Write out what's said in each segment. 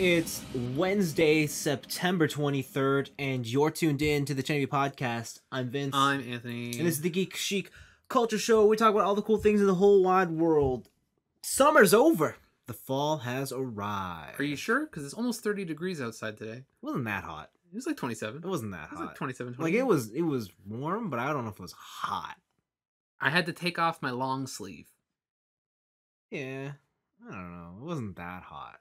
It's Wednesday, September 23rd, and you're tuned in to the Tniab podcast. I'm Vince. I'm Anthony. And this is the Geek Chic Culture Show. We talk about all the cool things in the whole wide world. Summer's over. The fall has arrived. Are you sure? Because it's almost 30 degrees outside today. It wasn't that hot. It was like 27. It wasn't that hot. It was like 27, 28. Like, it was warm, but I don't know if it was hot. I had to take off my long sleeve. Yeah. I don't know. It wasn't that hot.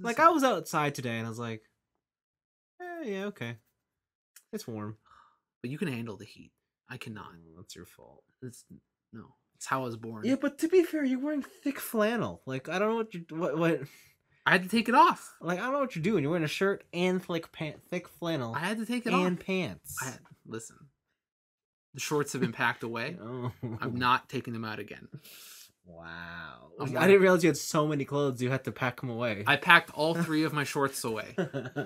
Like, I was outside today, and I was like, yeah, okay. It's warm. But you can handle the heat. I cannot. That's your fault. It's how I was born. Yeah, but to be fair, you're wearing thick flannel. Like, I don't know what you what. I had to take it off. Like, I don't know what you're doing. You're wearing a shirt and thick flannel. I had to take it off. And pants. Listen, the shorts have been packed away. Oh. I'm not taking them out again. Wow. I didn't realize you had so many clothes you had to pack them away. I packed all 3 of my shorts away.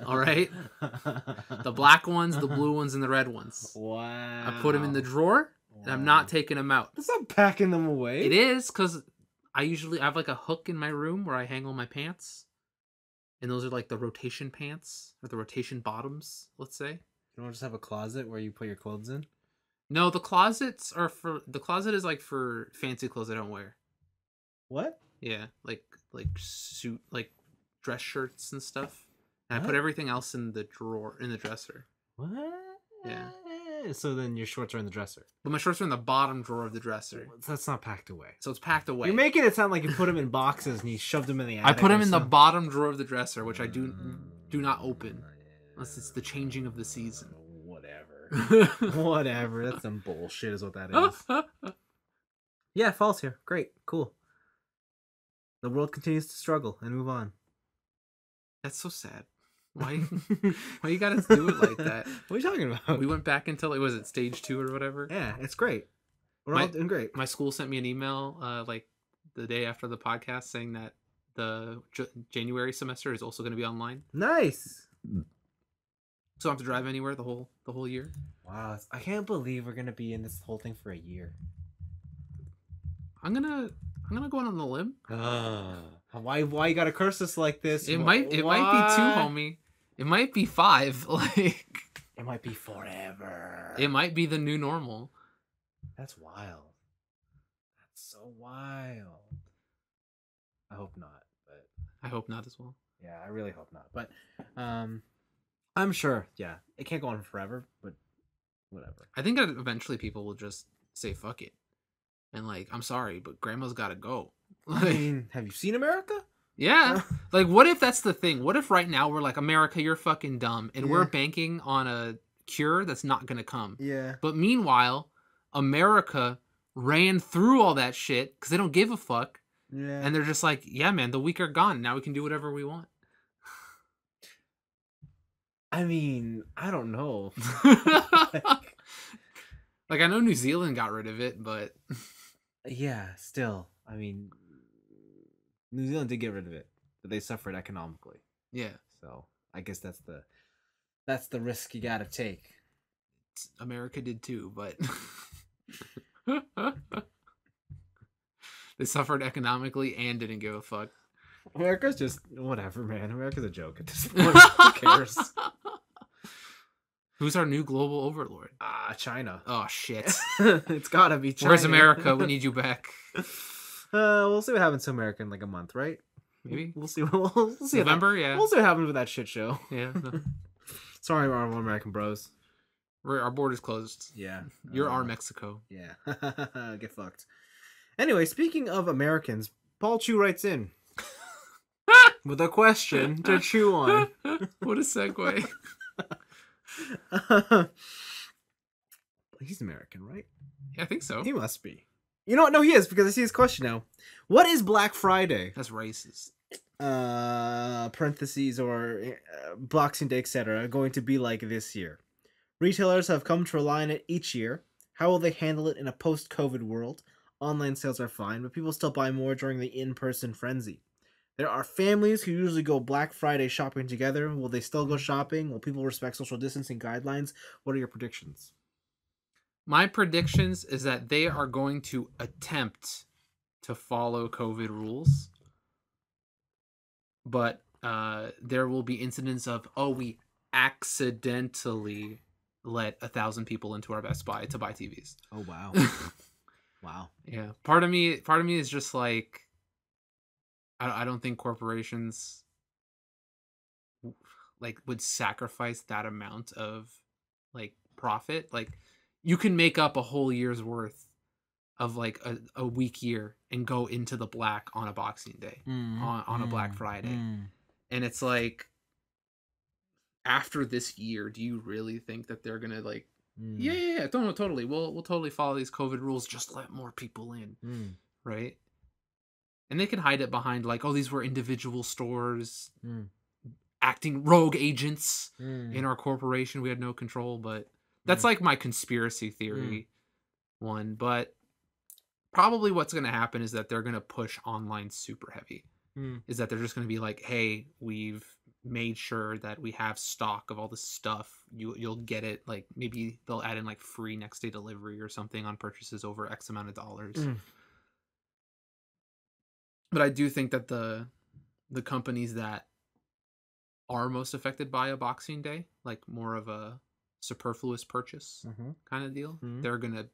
All right? The black ones, the blue ones, and the red ones. Wow. I put them in the drawer, and I'm not taking them out. That's not packing them away. It is, because I have like a hook in my room where I hang all my pants. And those are like the rotation pants, or the rotation bottoms, let's say. You don't just have a closet where you put your clothes in? No, the closet is like for fancy clothes I don't wear. What? Yeah, like suit, like dress shirts and stuff. And I put everything else in the drawer, in the dresser. What? Yeah. So then your shorts are in the dresser. But my shorts are in the bottom drawer of the dresser. That's not packed away. So it's packed away. You're making it sound like you put them in boxes and you shoved them in the attic. I put them in the bottom drawer of the dresser, which I do not open. Unless it's the changing of the season. Whatever. Whatever. That's some bullshit is what that is. Yeah, fall's here. Great. Cool. The world continues to struggle and move on. That's so sad. Why you gotta do it like that? What are you talking about? We went back until, was it stage 2 or whatever? Yeah, it's great. We're all doing great. My school sent me an email like the day after the podcast saying that the January semester is also going to be online. Nice. So I don't have to drive anywhere the whole year. Wow, I can't believe we're gonna be in this whole thing for a year. I'm gonna go on a limb. Why you gotta curse us like this? It might be 2, homie. It might be 5. Like, it might be forever. It might be the new normal. That's wild. That's so wild. I hope not, but I hope not as well. Yeah, I really hope not. But I'm sure. Yeah, it can't go on forever, but whatever. I think that eventually people will just say fuck it. And like, I'm sorry, but grandma's gotta go. Like, I mean, have you seen America? Yeah. Like, what if that's the thing? What if right now we're like, America, you're fucking dumb, and we're banking on a cure that's not gonna come? Yeah. But meanwhile, America ran through all that shit because they don't give a fuck. Yeah. And they're just like, yeah, man, the weak are gone. Now we can do whatever we want. I mean, I don't know. Like, I know New Zealand got rid of it, but yeah, still. I mean, New Zealand did get rid of it, but they suffered economically. Yeah. So I guess that's the risk you gotta take. America did too, but they suffered economically and didn't give a fuck. America's just whatever, man. America's a joke at this point. Who cares? Who's our new global overlord? China. Oh shit! It's gotta be China. Where's America? We need you back. We'll see what happens to America in like a month, right? Maybe we'll see. We'll see. November, yeah. We'll see what happens with that shit show. Yeah. No. Sorry, our American bros. Our border's closed. Yeah. You're our Mexico. Yeah. Get fucked. Anyway, speaking of Americans, Paul Chu writes in with a question to chew on. What a segue. He's American, right? Yeah, I think so. He must be. You know what? No, he is, because I see his question now. What is Black Friday? That's racist. Parentheses or Boxing Day, etc. going to be like this year? Retailers have come to rely on it each year. How will they handle it in a post-COVID world? Online sales are fine, but people still buy more during the in-person frenzy. There are families who usually go Black Friday shopping together. Will they still go shopping? Will people respect social distancing guidelines? What are your predictions? My predictions is that they are going to attempt to follow COVID rules. But there will be incidents of, oh, we accidentally let 1,000 people into our Best Buy to buy TVs. Oh wow. Wow. Yeah, part of me is just like, I don't think corporations like would sacrifice that amount of like profit. Like, you can make up a whole year's worth of like a week year and go into the black on a Boxing Day, on a Black Friday. And it's like, after this year, do you really think that they're gonna like, yeah, totally, we'll totally follow these COVID rules, just let more people in, right? And they can hide it behind like, oh, these were individual stores acting rogue agents in our corporation. We had no control. But that's like my conspiracy theory one. But probably what's going to happen is that they're going to push online super heavy. Is that they're just going to be like, hey, we've made sure that we have stock of all this stuff. You'll get it. Like, maybe they'll add in like free next day delivery or something on purchases over X amount of dollars. But I do think that the companies that are most affected by a Boxing Day, like more of a superfluous purchase kind of deal, they're going to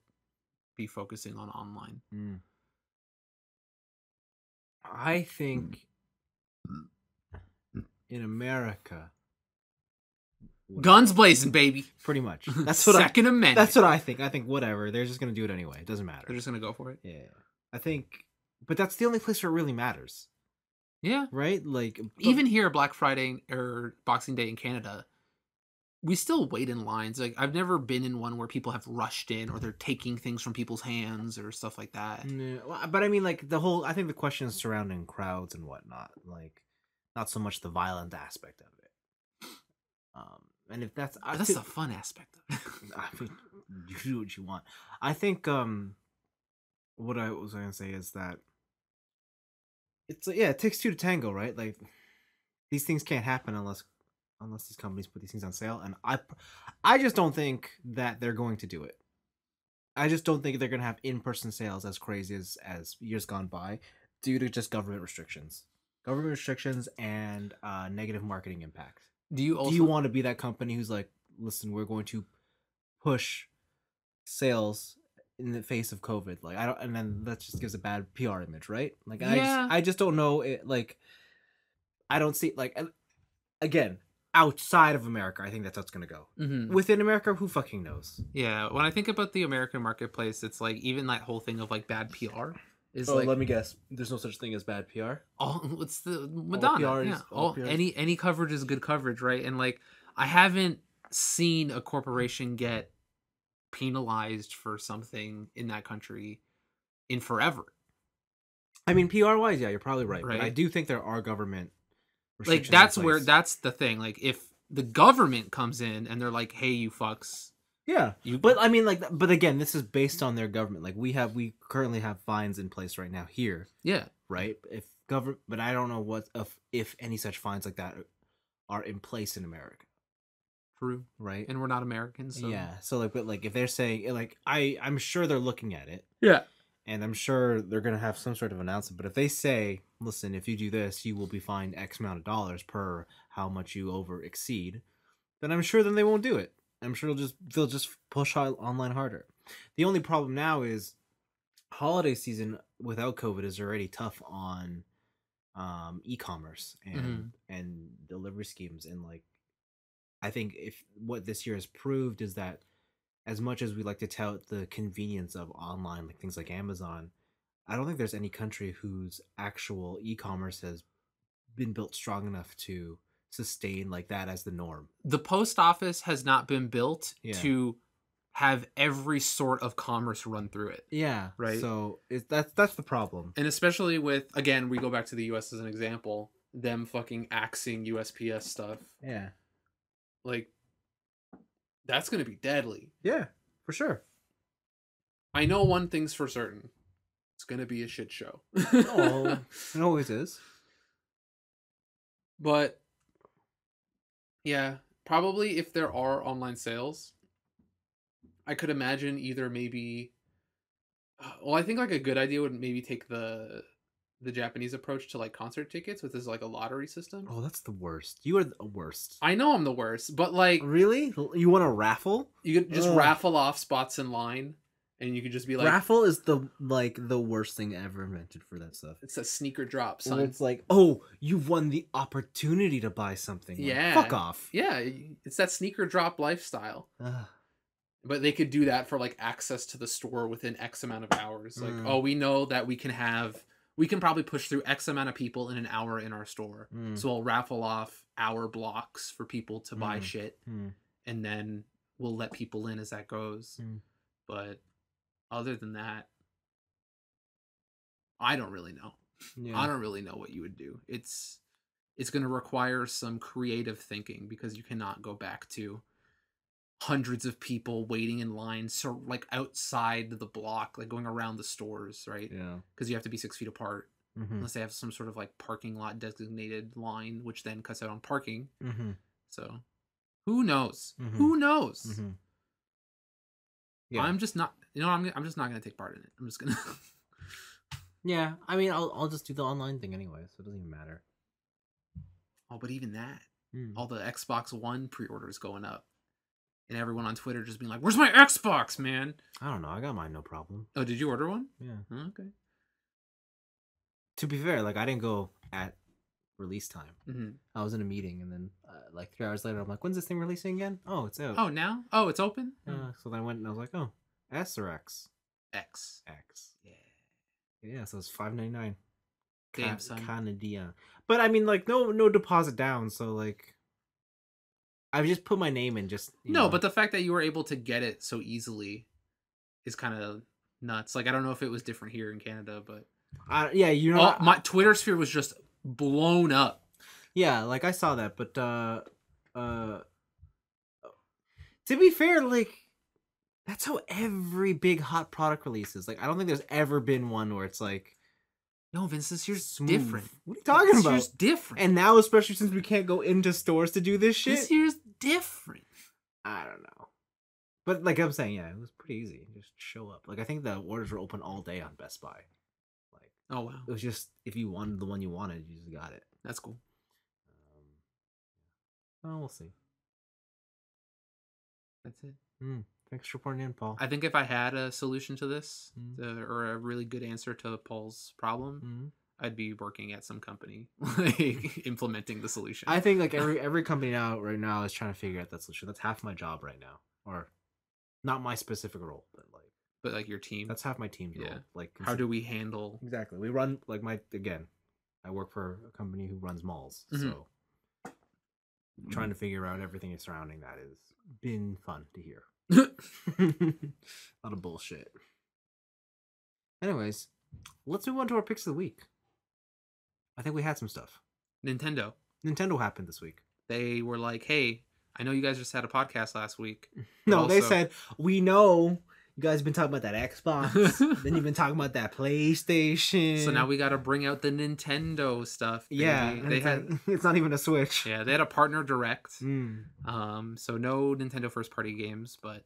be focusing on online. I think in America, guns blazing, baby. Pretty much. That's what Second Amendment. That's what I think. I think whatever. They're just gonna do it anyway. It doesn't matter. They're just gonna go for it. Yeah. I think, but that's the only place where it really matters. Yeah. Right. Like even here, Black Friday or Boxing Day in Canada, we still wait in lines. Like, I've never been in one where people have rushed in or they're taking things from people's hands or stuff like that. Yeah, but I mean, like I think the question is surrounding crowds and whatnot. Like, not so much the violent aspect of it. And if that's the fun aspect of it. I mean, you do what you want. I think what I was gonna say is that it's it takes two to tango, right? Like, these things can't happen unless these companies put these things on sale, and I just don't think that they're going to do it. I just don't think they're going to have in-person sales as crazy as years gone by, due to just government restrictions and negative marketing impact. Do you want to be that company who's like, listen, we're going to push sales in the face of COVID? Like, I don't, and then that just gives a bad PR image, right? Like, I just don't know it. Like, I don't see, like, again, outside of America, I think that's how it's gonna go. Within America, who fucking knows? Yeah, when I think about the American marketplace, it's like, even that whole thing of like bad PR is like, let me guess. There's no such thing as bad PR. It's the Madonna. Any coverage is good coverage, right? And like, I haven't seen a corporation get penalized for something in that country in forever. I mean, PR wise, yeah, you're probably right. But I do think there are government like, that's the thing. Like, if the government comes in and they're like, hey, you fucks. Yeah. But I mean, like, but again, this is based on their government. Like, we currently have fines in place right now here. Yeah. Right? But I don't know if any such fines like that are in place in America. True. Right? And we're not Americans. So. Yeah. So like, but like, if they're saying, like, I'm sure they're looking at it. Yeah. And I'm sure they're going to have some sort of announcement. But if they say, listen, if you do this, you will be fined X amount of dollars per how much you over exceed, then I'm sure then they won't do it. I'm sure they'll just push online harder. The only problem now is holiday season without COVID is already tough on e-commerce and delivery schemes. And like, I think if what this year has proved is that, as much as we like to tout the convenience of online, like things like Amazon, I don't think there's any country whose actual e-commerce has been built strong enough to sustain like that as the norm. The post office has not been built to have every sort of commerce run through it. Yeah. Right. So that's the problem. And especially with, again, we go back to the US as an example, them fucking axing USPS stuff. Yeah. Like, that's going to be deadly. Yeah, for sure. I know one thing's for certain. It's going to be a shit show. Oh, it always is. But, yeah, probably if there are online sales, I could imagine either maybe... Well, I think like a good idea would maybe take the the Japanese approach to like concert tickets, which is like a lottery system. Oh, that's the worst. You are the worst. I know I'm the worst, but like Really? You want a raffle? you could just Ugh. raffle off spots in line, and you could just be like, Raffle is the worst thing ever invented for that stuff. it's a sneaker drop, When son. it's like, oh, you've won the opportunity to buy something. Like, Yeah. fuck off. Yeah, it's that sneaker drop lifestyle. Ugh. But they could do that for like access to the store within X amount of hours. Like, oh, we know that we can probably push through X amount of people in an hour in our store. So we'll raffle off hour blocks for people to buy shit. And then we'll let people in as that goes. But other than that, I don't really know. Yeah. I don't really know what you would do. It's going to require some creative thinking because you cannot go back to hundreds of people waiting in line, so like outside the block, like going around the stores, right? Yeah. Because you have to be 6 feet apart, unless they have some sort of like parking lot designated line, which then cuts out on parking. So, who knows? Who knows? Yeah. I'm just not. You know, I'm just not gonna take part in it. I'm just gonna. Yeah, I mean, I'll just do the online thing anyway, so it doesn't even matter. Oh, but even that, all the Xbox One pre-orders going up, and everyone on Twitter just being like, "Where's my Xbox, man?" I don't know. I got mine, no problem. Oh, did you order one? Yeah. Okay. To be fair, like I didn't go at release time. I was in a meeting, and then like 3 hours later, I'm like, "When's this thing releasing again?" Oh, it's out. Oh, now? Oh, it's open. So then I went and I was like, "Oh, S or X?" X. Yeah. Yeah. So it's $5.99. Damn, son. Canadian. But I mean, like, no deposit down. So like, I've just put my name in. Just no, but the fact that you were able to get it so easily is kind of nuts. Like, I don't know if it was different here in Canada, but yeah, you know, my Twitter sphere was just blown up. Yeah, like I saw that, but to be fair, like that's how every big hot product releases. Like, I don't think there's ever been one where it's like, no, Vince, this year's smooth. different. What are you talking about? This year's different. And now, especially since we can't go into stores to do this shit, this year's different. I don't know. But like I'm saying, yeah, it was pretty easy. Just show up. Like, I think the orders were open all day on Best Buy. Like, oh wow, it was just if you wanted the one you wanted, you just got it. That's cool. Oh, we'll see. That's it. Thanks for reporting in, Paul. I think if I had a solution to this, or a really good answer to Paul's problem, I'd be working at some company, like implementing the solution. I think like every company right now is trying to figure out that solution. That's half my job right now, or not my specific role, but like your team. That's half my team's role. Like, how do we handle exactly? We run like I work for a company who runs malls, so trying to figure out everything surrounding that has been fun to hear. A lot of bullshit. Anyways, let's move on to our picks of the week. I think we had some stuff. Nintendo happened this week. They were like, "Hey, I know you guys just had a podcast last week." No, they said, "We know you guys have been talking about that Xbox. Then you've been talking about that PlayStation. So now we got to bring out the Nintendo stuff." Baby. Yeah, it's not even a Switch. Yeah, they had a partner direct. So no Nintendo first party games, but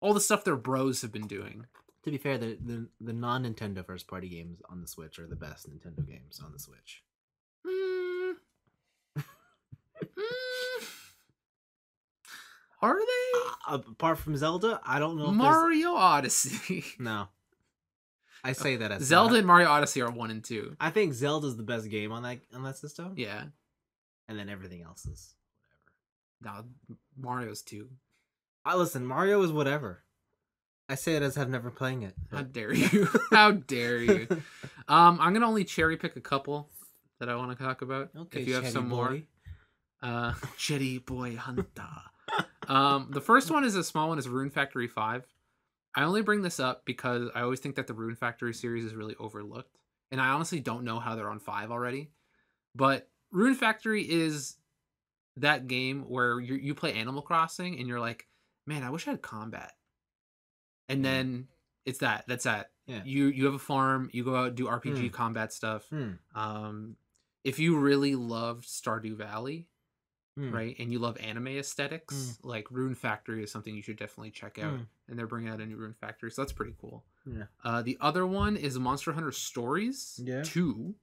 all the stuff their bros have been doing. To be fair, the non-Nintendo first party games on the Switch are the best Nintendo games on the Switch. Are they? Apart from Zelda, I don't know. Mario Odyssey. No. I say that as Zelda and Mario Odyssey are 1 and 2. I think Zelda's the best game on that system. Yeah. And then everything else is whatever. No, Mario's 2. Listen, Mario is whatever. I say it as I've never playing it. How dare you? How dare you? I'm gonna only cherry pick a couple that I want to talk about. Okay, if you have some boy. More. Cherry Boy Hunter. The first one is a small one. Is Rune Factory 5. I only bring this up because I always think that the Rune Factory series is really overlooked, and I honestly don't know how they're on 5 already. But Rune Factory is that game where you play Animal Crossing and you're like, man, I wish I had combat. And then it's that's that. Yeah. You have a farm, you go out and do RPG combat stuff. If you really loved Stardew Valley, Mm. right? And you love anime aesthetics, like Rune Factory is something you should definitely check out. Mm. And they're bringing out a new Rune Factory, so that's pretty cool. Yeah. The other one is Monster Hunter Stories Yeah. 2.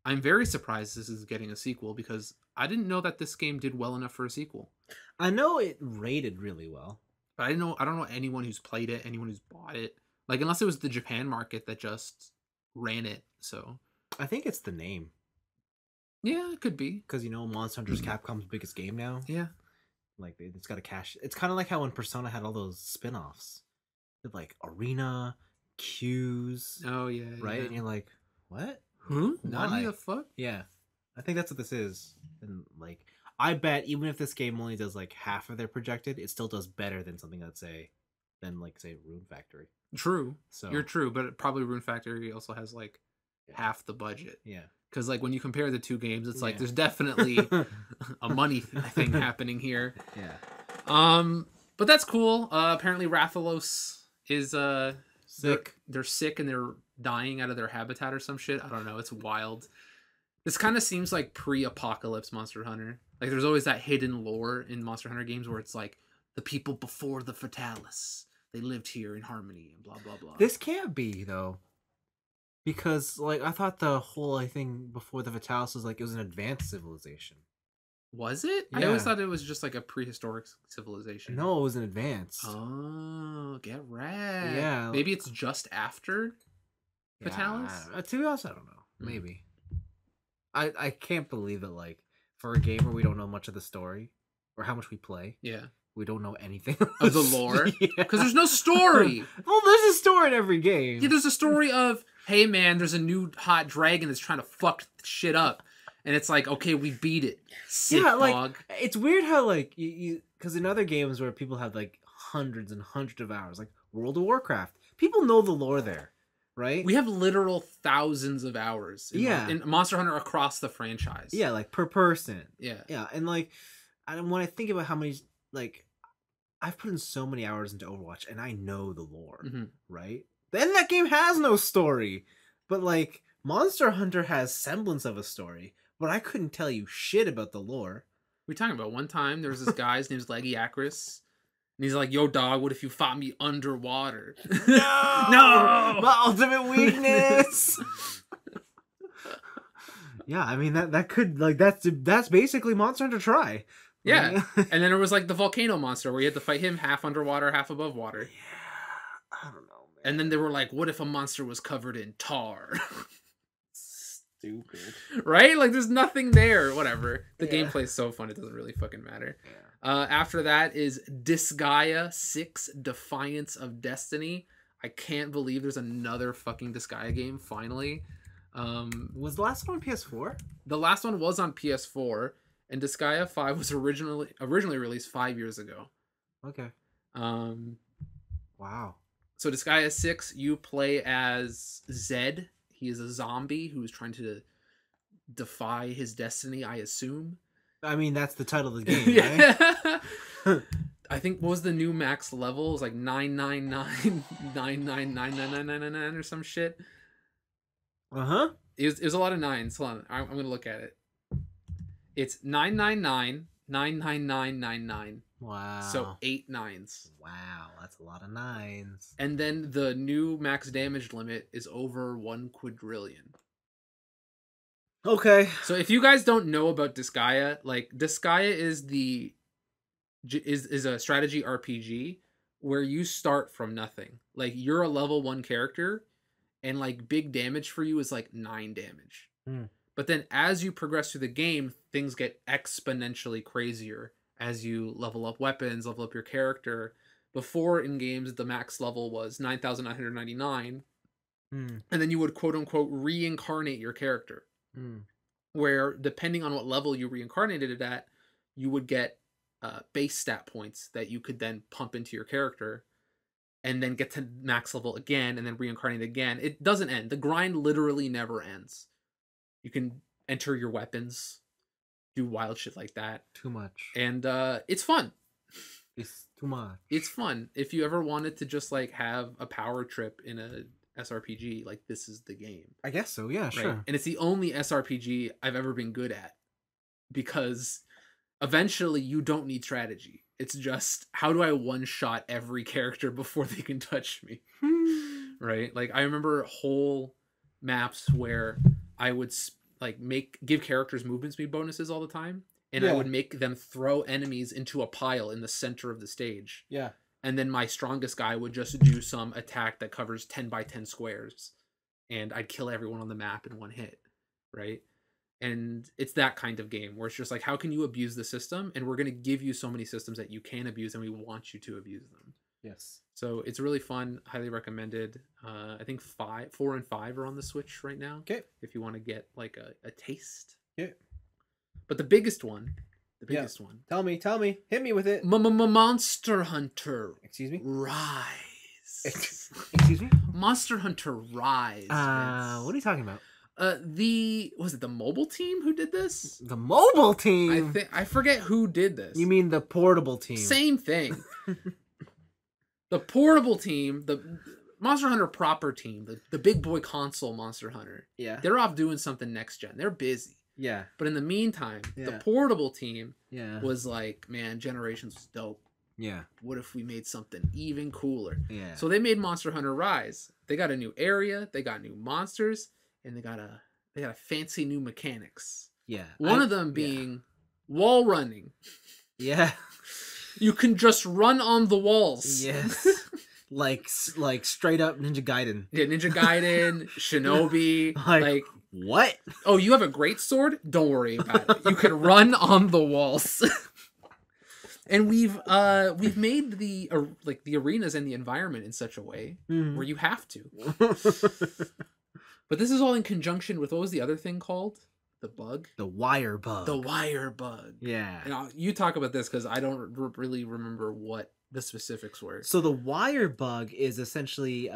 I'm very surprised this is getting a sequel because I didn't know that this game did well enough for a sequel. I know it rated really well. But I don't know anyone who's played it, anyone who's bought it. Like, unless it was the Japan market that just ran it. So I think it's the name. yeah, it could be. Because, you know, Monster Hunter's Capcom's biggest game now. Yeah. Like, it's got to cash. It's kind of like how when Persona had all those spin-offs. Like, Arena, Q's. Oh, yeah. Right? Yeah. And you're like, what? Huh? Why? Nani the fuck? Yeah. I think that's what this is. And, like, I bet even if this game only does, like, half of their projected, it still does better than something that's, say, Rune Factory. True. So You're true, but probably Rune Factory also has, like, half the budget. Yeah. Because, like, when you compare the two games, it's like Yeah. there's definitely a money thing happening here. Yeah. But that's cool. Apparently Rathalos is Sick. They're sick and they're dying out of their habitat or some shit. I don't know. It's wild. This kind of seems like pre-apocalypse Monster Hunter. Like there's always that hidden lore in Monster Hunter games where it's like the people before the Fatalis, they lived here in harmony and blah blah blah. This can't be though. Because like I thought the whole thing before the Fatalis was like it was an advanced civilization. Was it? I Yeah. always thought it was just like a prehistoric civilization. No, it was an advanced. Oh, get right. Yeah. Maybe it's just after Fatalis? To be honest, I don't know. Maybe. I can't believe that like for a game where we don't know much of the story or how much we play. Yeah. We don't know anything Of the lore? Yeah. Because there's no story. Well, there's a story in every game. Yeah, there's a story of, hey man, there's a new hot dragon that's trying to fuck shit up. And it's like, okay, we beat it. Sick, like, dog. It's weird how like you because in other games where people have like hundreds and hundreds of hours, like World of Warcraft, people know the lore there, right? We have literal thousands of hours in Monster Hunter across the franchise. Yeah, like per person. Yeah. Yeah, and like when I think about how many like I've put in so many hours into Overwatch and I know the lore, right? Then that game has no story. But like Monster Hunter has semblance of a story, but I couldn't tell you shit about the lore. We're talking about one time there was this guy, his name's Leggy Acris, and he's like, yo dog, what if you fought me underwater? No! No! My ultimate weakness! Yeah, I mean that could like that's basically Monster Hunter Try. Yeah. And then there was like the volcano monster where you had to fight him half underwater, half above water. Yeah. I don't know, man. And then they were like, what if a monster was covered in tar? Stupid. Right? Like there's nothing there. Whatever. The Yeah. gameplay's so fun, it doesn't really fucking matter. Yeah. After that is Disgaea 6 Defiance of Destiny. I can't believe there's another fucking Disgaea game, finally. Was the last one on PS4? The last one was on PS4, and Disgaea 5 was originally released 5 years ago. Okay. Wow. So Disgaea 6, you play as Zed. He is a zombie who's trying to defy his destiny, I assume. I mean, that's the title of the game, right? Yeah. I think, what was the new max level? It was like 999, 9999999 or some shit. Uh-huh. It was a lot of nines. Hold on, I'm going to look at it. It's 999, 99999. Wow. So 8 nines. Wow, that's a lot of nines. And then the new max damage limit is over 1 quadrillion. Okay. So if you guys don't know about Disgaea, like Disgaea is is a strategy RPG where you start from nothing. Like you're a level 1 character and like big damage for you is like 9 damage. But then as you progress through the game, things get exponentially crazier as you level up weapons, level up your character. Before in games, the max level was 9,999. And then you would quote unquote reincarnate your character. Where depending on what level you reincarnated it at, you would get base stat points that you could then pump into your character and then get to max level again and then reincarnate again. It doesn't end. The grind literally never ends. You can enter your weapons, do wild shit like that. Too much. And it's fun. It's too much. It's fun. If you ever wanted to just like have a power trip in a SRPG, like this is the game. I guess so, yeah, Right? sure. And it's the only SRPG I've ever been good at because eventually you don't need strategy. It's just how do I one shot every character before they can touch me, right? Like I remember whole maps where I would like give characters movement speed bonuses all the time, and I Yeah. would make them throw enemies into a pile in the center of the stage. Yeah. And then my strongest guy would just do some attack that covers 10 by 10 squares, and I'd kill everyone on the map in one hit, right? And it's that kind of game where it's just like, how can you abuse the system? And we're going to give you so many systems that you can abuse, and we want you to abuse them. Yes. So it's really fun. Highly recommended. I think 4 and 5 are on the Switch right now. Okay. If you want to get like a taste. Yeah. But the biggest one. Tell me. Hit me with it. Monster Hunter. Excuse me? Rise. Excuse me? Monster Hunter Rise. What are you talking about? Was it the mobile team who did this? The mobile team. I forget who did this. You mean the portable team? Same thing. The portable team, the Monster Hunter proper team, the big boy console Monster Hunter. Yeah. They're off doing something next gen. They're busy. Yeah. But in the meantime, the portable team Yeah. was like, man, Generations was dope. Yeah. What if we made something even cooler? Yeah. So they made Monster Hunter Rise. They got a new area, they got new monsters, and they got a fancy new mechanics. Yeah. One of them being wall running. Yeah. You can just run on the walls. Yes. like straight up Ninja Gaiden. Yeah, Ninja Gaiden, Shinobi. like what? Oh, you have a great sword? Don't worry about it. You can run on the walls. And we've made the arenas and the environment in such a way where you have to. But this is all in conjunction with, what was the other thing called? The bug? The wire bug. The wire bug. Yeah. And you talk about this because I don't really remember what the specifics were. So the wire bug is essentially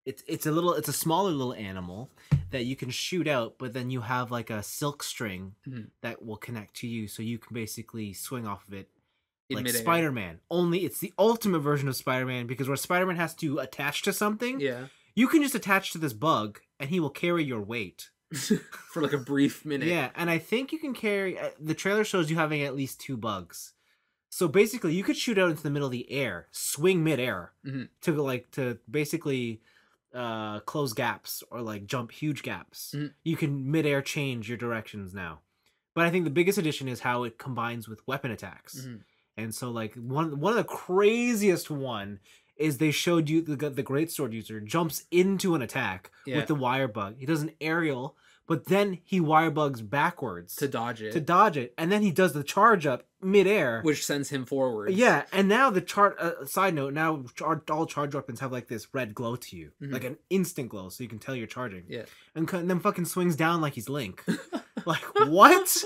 it's a smaller little animal that you can shoot out, but then you have like a silk string that will connect to you, so you can basically swing off of it like Spider-Man. Only it's the ultimate version of Spider-Man, because where Spider-Man has to attach to something, you can just attach to this bug and he will carry your weight. For like a brief minute. Yeah, and I think you can carry... the trailer shows you having at least 2 bugs. So basically, you could shoot out into the middle of the air, swing mid-air, to basically close gaps or like jump huge gaps. You can mid-air change your directions now. But I think the biggest addition is how it combines with weapon attacks. And so like one of the craziest one is they showed you the greatsword user jumps into an attack with the wire bug. He does an aerial, but then he wire bugs backwards to dodge it. And then he does the charge up midair, which sends him forward. Yeah, and now the side note, now all charge weapons have like this red glow to you, like an instant glow, so you can tell you're charging. Yeah, and then fucking swings down like he's Link. Like what?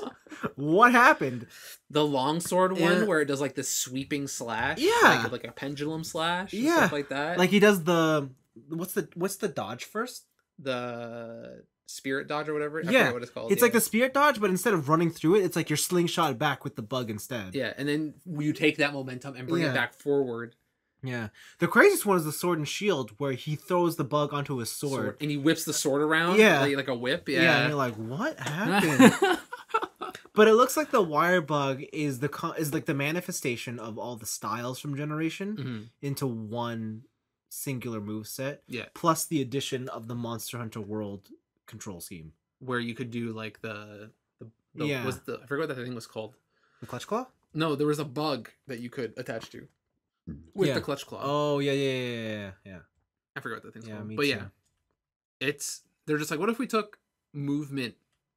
What happened? The longsword one where it does like this sweeping slash, like a pendulum slash, stuff like that. Like he does the what's the dodge first? The spirit dodge or whatever. I forget what it's called. It's like the spirit dodge, but instead of running through it, it's like you're slingshot back with the bug instead. Yeah, and then you take that momentum and bring it back forward. Yeah. The craziest one is the sword and shield, where he throws the bug onto his sword. And he whips the sword around. Like a whip. Yeah, and you're like, what happened? But it looks like the wire bug is like the manifestation of all the styles from Generation into one singular moveset. Yeah. Plus the addition of the Monster Hunter World control scheme, where you could do like the I forgot what that thing was called. The clutch claw? No, there was a bug that you could attach to with the clutch claw. Oh yeah. I forgot what that thing's called. Me but too. Yeah, they're just like, what if we took movement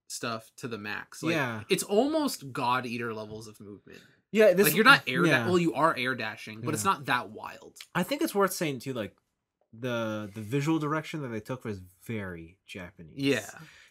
stuff to the max? Like, it's almost God Eater levels of movement. Yeah, like you're not well, you are air dashing, but it's not that wild. I think it's worth saying too, like the visual direction that they took was very Japanese. Yeah.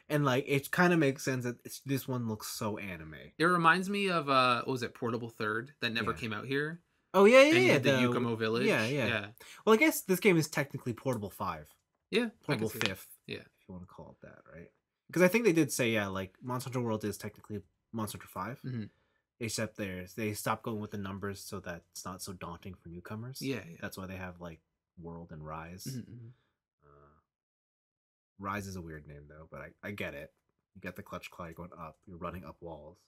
And like it kind of makes sense that this one looks so anime. It reminds me of what was it, Portable Third, that never came out here. Oh yeah. The Yukumo Village. Yeah. Well, I guess this game is technically Portable 5. Yeah. Portable 5th. Yeah. If you want to call it that, right? Because I think they did say like Monster Hunter World is technically Monster Hunter 5. Except they stopped going with the numbers so that it's not so daunting for newcomers. Yeah. That's why they have like World and Rise. Rise is a weird name though, but I get it. You get the clutch claw, you're going up, you're running up walls.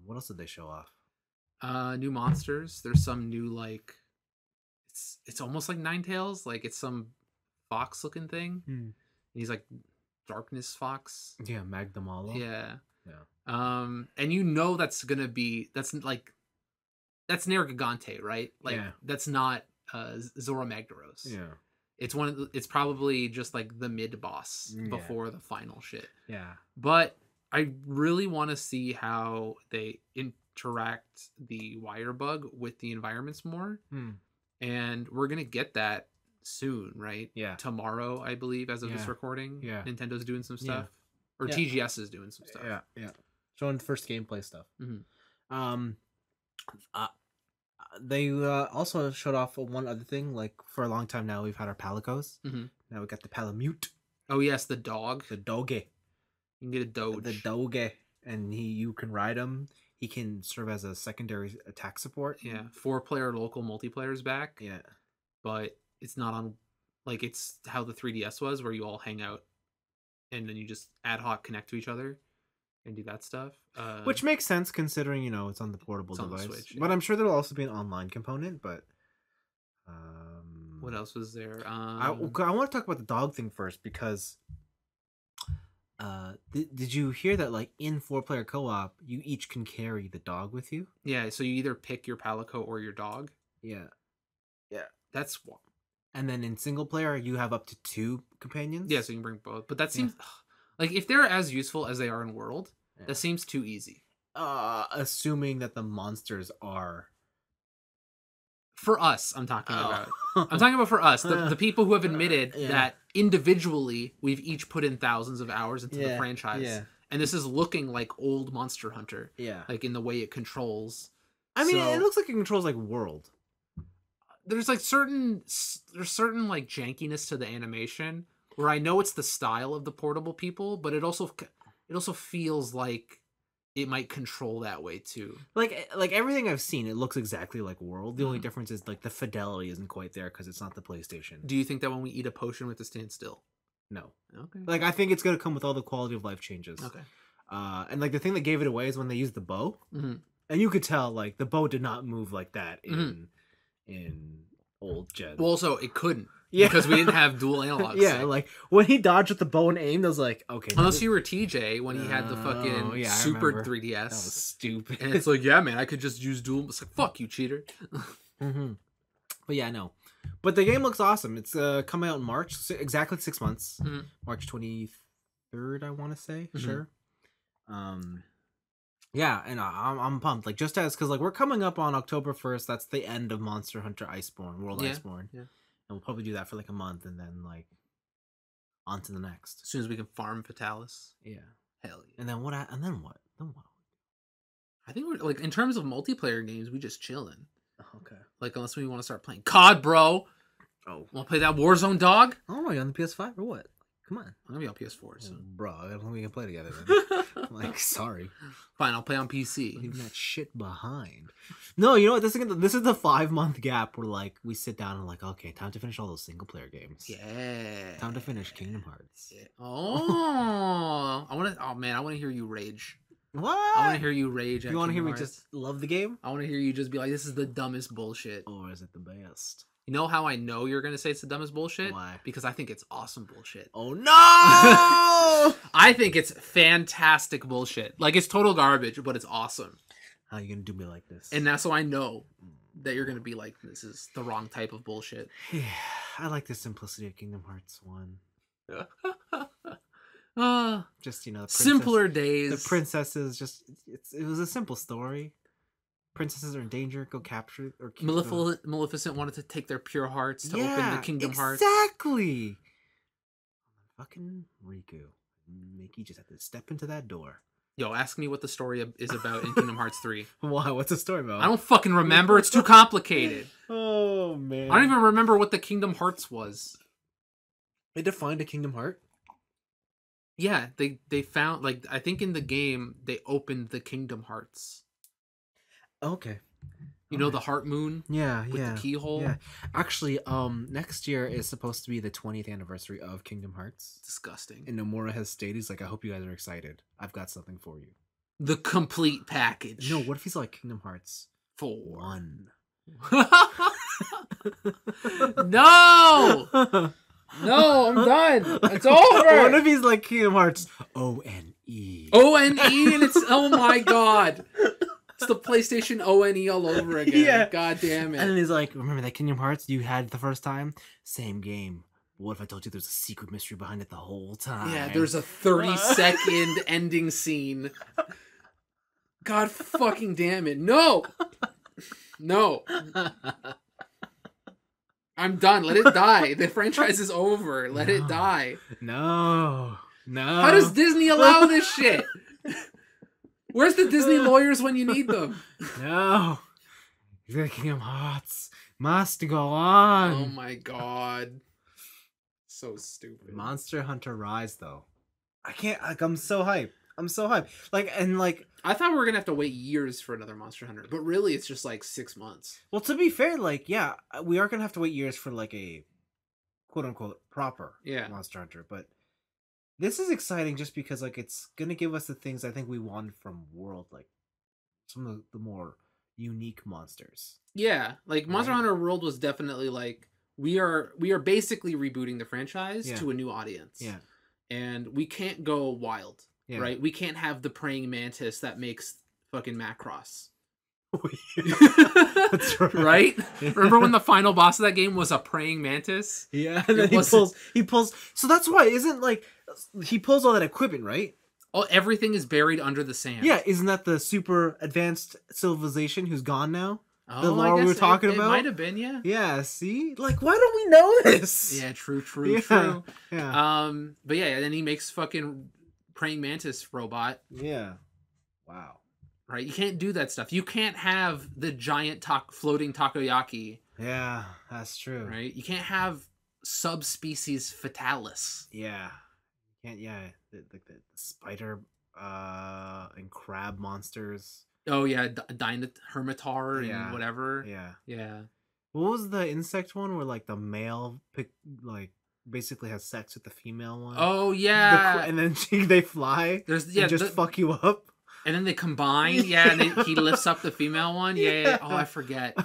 What else did they show off? New monsters. There's some new like it's almost like Ninetales. Like it's some fox looking thing. Hmm. He's like darkness fox. Yeah, Magdamalo. Yeah. Yeah. And that's gonna be that's Nergigante, right? Like Yeah. that's not Zora Magdaros. Yeah. It's probably just like the mid boss Yeah. before the final shit. Yeah. But I really want to see how they interact the wire bug with the environments more. Hmm. And we're gonna get that soon, right? Yeah. Tomorrow, I believe, as of this Yeah. recording. Yeah. Nintendo's doing some Yeah. stuff. Or Yeah. TGS is doing some stuff. Yeah. Yeah. Showing first gameplay stuff. Mhm. Uh, they also showed off one other thing. Like for a long time now, we've had our Palicos. Mhm. Now we got the Palamute, Oh yes, the dog. the Doge, You can get a Doge. the Doge, and you can ride him. He can serve as a secondary attack support. Yeah, 4-player local multiplayer's back. Yeah. But it's not on, like, it's how the 3DS was, where you all hang out and then you just ad hoc connect to each other and do that stuff. Which makes sense considering, it's on the portable It's on the device. Switch, yeah. But I'm sure there'll also be an online component, but what else was there? I want to talk about the dog thing first because did you hear that like in 4-player co-op you each can carry the dog with you? Yeah, so you either pick your Palico or your dog. Yeah. That's And then in single player you have up to 2 companions? yeah, so you can bring both. But that seems like if they're as useful as they are in World, that seems too easy. Assuming that the monsters are For us, I'm talking about. I'm talking about for us, the people who have admitted that individually we've each put in thousands of hours into the franchise. Yeah. And this is looking like old Monster Hunter. Yeah. Like in the way it controls. I mean, it looks like it controls like World. There's like certain like jankiness to the animation where I know it's the style of the portable people, but it also feels like it might control that way too. Like everything I've seen, it looks exactly like World. The only difference is like the fidelity isn't quite there because it's not the PlayStation. Do you think that when we eat a potion we have to stand still? No. Okay. Like I think it's gonna come with all the quality of life changes. Okay. And like the thing that gave it away is when they used the bow, and you could tell like the bow did not move like that in old gen. Well, also it couldn't. Yeah, because we didn't have dual analog. Yeah, like when he dodged with the bow and aimed, I was like, okay. Unless you were TJ when he had the fucking super 3DS. That was stupid. And it's like, yeah, man, I could just use dual. It's like, fuck you, cheater. But yeah, no. But the game looks awesome. It's coming out in March, exactly 6 months. March 23rd, I want to say. Sure. Yeah, and I'm pumped. Like just because like we're coming up on October 1st. That's the end of Monster Hunter Iceborne, World Iceborne. Yeah. And we'll probably do that for like a month and then like on to the next. As soon as we can farm Fatalis. Yeah. Hell yeah. And then what? Then what? I think we're like in terms of multiplayer games, we just chilling. Okay. Like unless we want to start playing COD, bro. Oh. Want to play that Warzone, dog? I don't know. You on the PS5 or what? Come on. I'm gonna be on PS4, so bro, I don't think we can play together. Then. Like, sorry. Fine, I'll play on PC. Leaving that shit behind. No, you know what? This is the 5-month gap where like we sit down and like, okay, time to finish all those single player games. Yeah. Time to finish Kingdom Hearts. Yeah. Oh, I want to hear you rage. What? I want to hear you rage. You want to hear me just love the game? I want to hear you just be like, this is the dumbest bullshit. Or is it the best? You know how I know you're going to say it's the dumbest bullshit? Why? Because I think it's awesome bullshit. Oh, no! I think it's fantastic bullshit. Like, it's total garbage, but it's awesome. How are you going to do me like this? And that's so I know that you're going to be like, this is the wrong type of bullshit. Yeah, I like the simplicity of Kingdom Hearts 1. Just, simpler days. The princesses, it was a simple story. Princesses are in danger. Go capture or Maleficent wanted to take their pure hearts to open the Kingdom Hearts. Exactly. Fucking Riku, Mickey just had to step into that door. Yo, ask me what the story is about in Kingdom Hearts 3. Why? What's the story about? I don't fucking remember. It's too complicated. Oh man, I don't even remember what the Kingdom Hearts was. They defined a Kingdom Heart. Yeah, they found like I think in the game they opened the Kingdom Hearts. Okay. You know the Heart Moon? Yeah, with the keyhole? Yeah. Actually, next year is supposed to be the 20th anniversary of Kingdom Hearts. Disgusting. And Nomura has stated, he's like, I hope you guys are excited. I've got something for you. The complete package. No, what if he's like Kingdom Hearts 4. 1? No! No, I'm done. It's over. What if he's like Kingdom Hearts ONE? O-N-E, and it's, oh my god. It's the PlayStation ONE all over again. Yeah. God damn it. And then he's like, remember that Kingdom Hearts you had the first time? Same game. What if I told you there's a secret mystery behind it the whole time? Yeah, there's a 30-second ending scene. God fucking damn it. No! No. I'm done. Let it die. The franchise is over. Let it die. No. How does Disney allow this shit? Where's the Disney lawyers when you need them? No. The Kingdom Hearts must go on. Oh my god. So stupid. Monster Hunter Rise, though. I can't, like, I'm so hyped. Like, and like, I thought we were gonna have to wait years for another Monster Hunter, but really it's just like 6 months. well, to be fair, like, yeah, we are gonna have to wait years for like a quote unquote proper Monster Hunter, but this is exciting just because like it's gonna give us the things I think we wanted from World, like some of the more unique monsters. Yeah, like Monster Hunter World was definitely like we are basically rebooting the franchise to a new audience. Yeah. And we can't go wild. Yeah. Right? We can't have the praying mantis that makes fucking Macross. That's right. Right? Remember when the final boss of that game was a praying mantis? Yeah, and then he pulls. So that's why isn't like he pulls all that equipment, right? Oh, everything is buried under the sand. Yeah, isn't that the super advanced civilization who's gone now? Oh, the lore we were talking about? It might have been, yeah. Yeah, see? Like, why don't we know this? Yeah, true. Yeah. But yeah, and then he makes fucking praying mantis robot. Yeah. Wow. Right? You can't do that stuff. You can't have the giant floating takoyaki. Yeah, that's true. Right? You can't have subspecies fatalis. Yeah. You can't, yeah. The spider and crab monsters. Oh yeah, Hermitar and whatever. Yeah. What was the insect one where like the male basically has sex with the female one? Oh yeah. And then they fly. And just fuck you up. And then they combine. Yeah, and then he lifts up the female one. Yeah. Oh, I forget.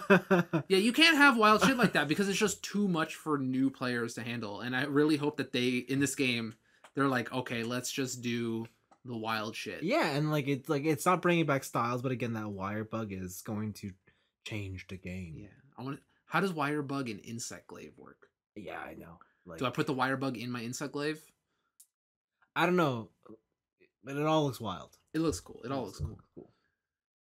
Yeah, you can't have wild shit like that because it's just too much for new players to handle. And I really hope that in this game, they're like, okay, let's just do the wild shit. Yeah, and it's not bringing back styles, but again, that wire bug is going to change the game. Yeah, how does wire bug and insect glaive work? Yeah, I know. Like, do I put the wire bug in my insect glaive? I don't know, but it all looks wild. It looks cool. It all looks cool.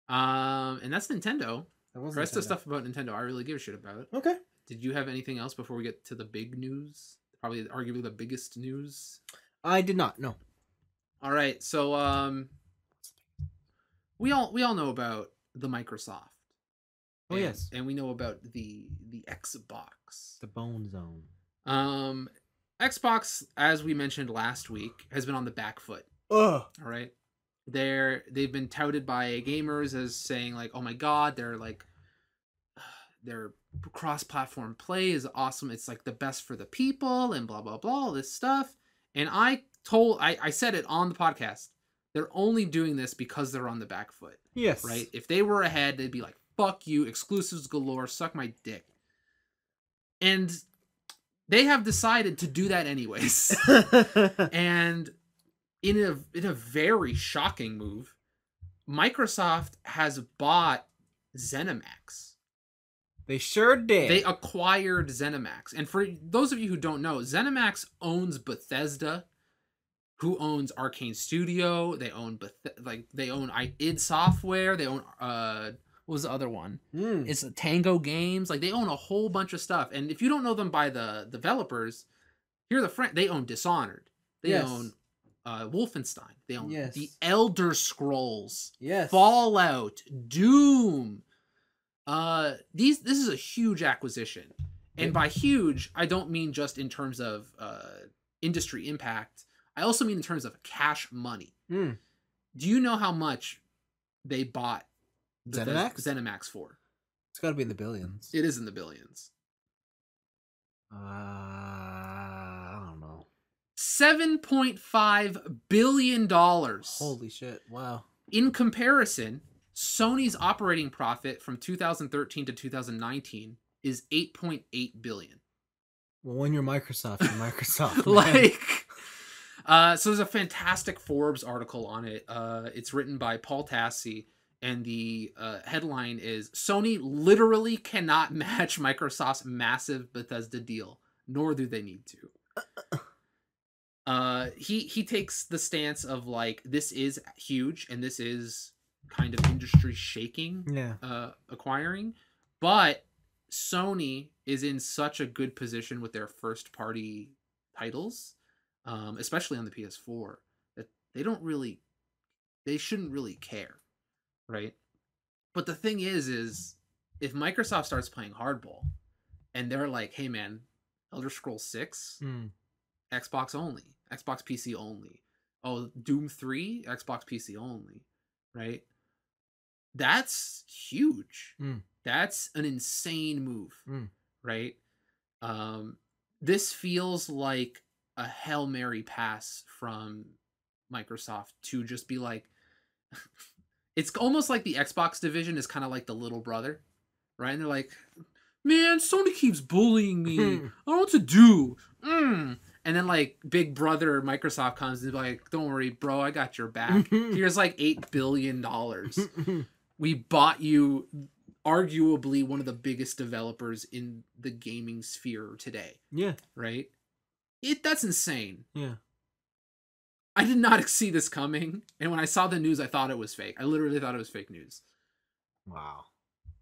And that's Nintendo. The rest of the stuff about Nintendo, I really give a shit about. Okay. Did you have anything else before we get to the big news? Probably, arguably, the biggest news. I did not. No. All right, so we all know about the Microsoft. Oh yes, and we know about the Xbox, the Bone Zone. Xbox, as we mentioned last week, has been on the back foot. Ugh. All right, they've been touted by gamers as saying like, oh my god, their cross-platform play is awesome. It's like the best for the people and blah blah blah, all this stuff. And I said it on the podcast. They're only doing this because they're on the back foot. Yes. Right? If they were ahead, they'd be like, fuck you, exclusives galore, suck my dick. And they have decided to do that anyways. And in a very shocking move, Microsoft has bought ZeniMax. They sure did. They acquired ZeniMax. And for those of you who don't know, ZeniMax owns Bethesda, who owns Arcane Studio. They own they own id Software. They own what was the other one? It's Tango Games. Like they own a whole bunch of stuff. And if you don't know them by the developers, they own Dishonored. They own Wolfenstein. They own the Elder Scrolls. Yes. Fallout. Doom. This is a huge acquisition. And by huge, I don't mean just in terms of industry impact. I also mean in terms of cash money. Do you know how much they bought ZeniMax for? It's got to be in the billions. It is in the billions. I don't know. $7.5 billion. Holy shit. Wow. In comparison, Sony's operating profit from 2013 to 2019 is 8.8 billion. Well, when you're Microsoft, you're Microsoft, man. Like, so there's a fantastic Forbes article on it. It's written by Paul Tassi, and the headline is Sony literally cannot match Microsoft's massive Bethesda deal, nor do they need to. He takes the stance of like, this is huge and this is kind of industry shaking, acquiring, but Sony is in such a good position with their first party titles, especially on the PS4, that they shouldn't really care, right? But the thing is if Microsoft starts playing hardball and they're like, hey man, Elder Scrolls 6, Xbox only, Xbox PC only. Oh, Doom 3, Xbox PC only, right? That's huge. That's an insane move, right? This feels like a Hail Mary pass from Microsoft to just be like, it's almost like the Xbox division is kind of like the little brother, right? And they're like, man, Sony keeps bullying me. I don't know what to do. And then like big brother Microsoft comes and is like, don't worry, bro, I got your back. Here's like $8 billion. We bought you arguably one of the biggest developers in the gaming sphere today. Yeah. Right? That's insane. Yeah. I did not see this coming. And when I saw the news, I thought it was fake. I literally thought it was fake news. Wow.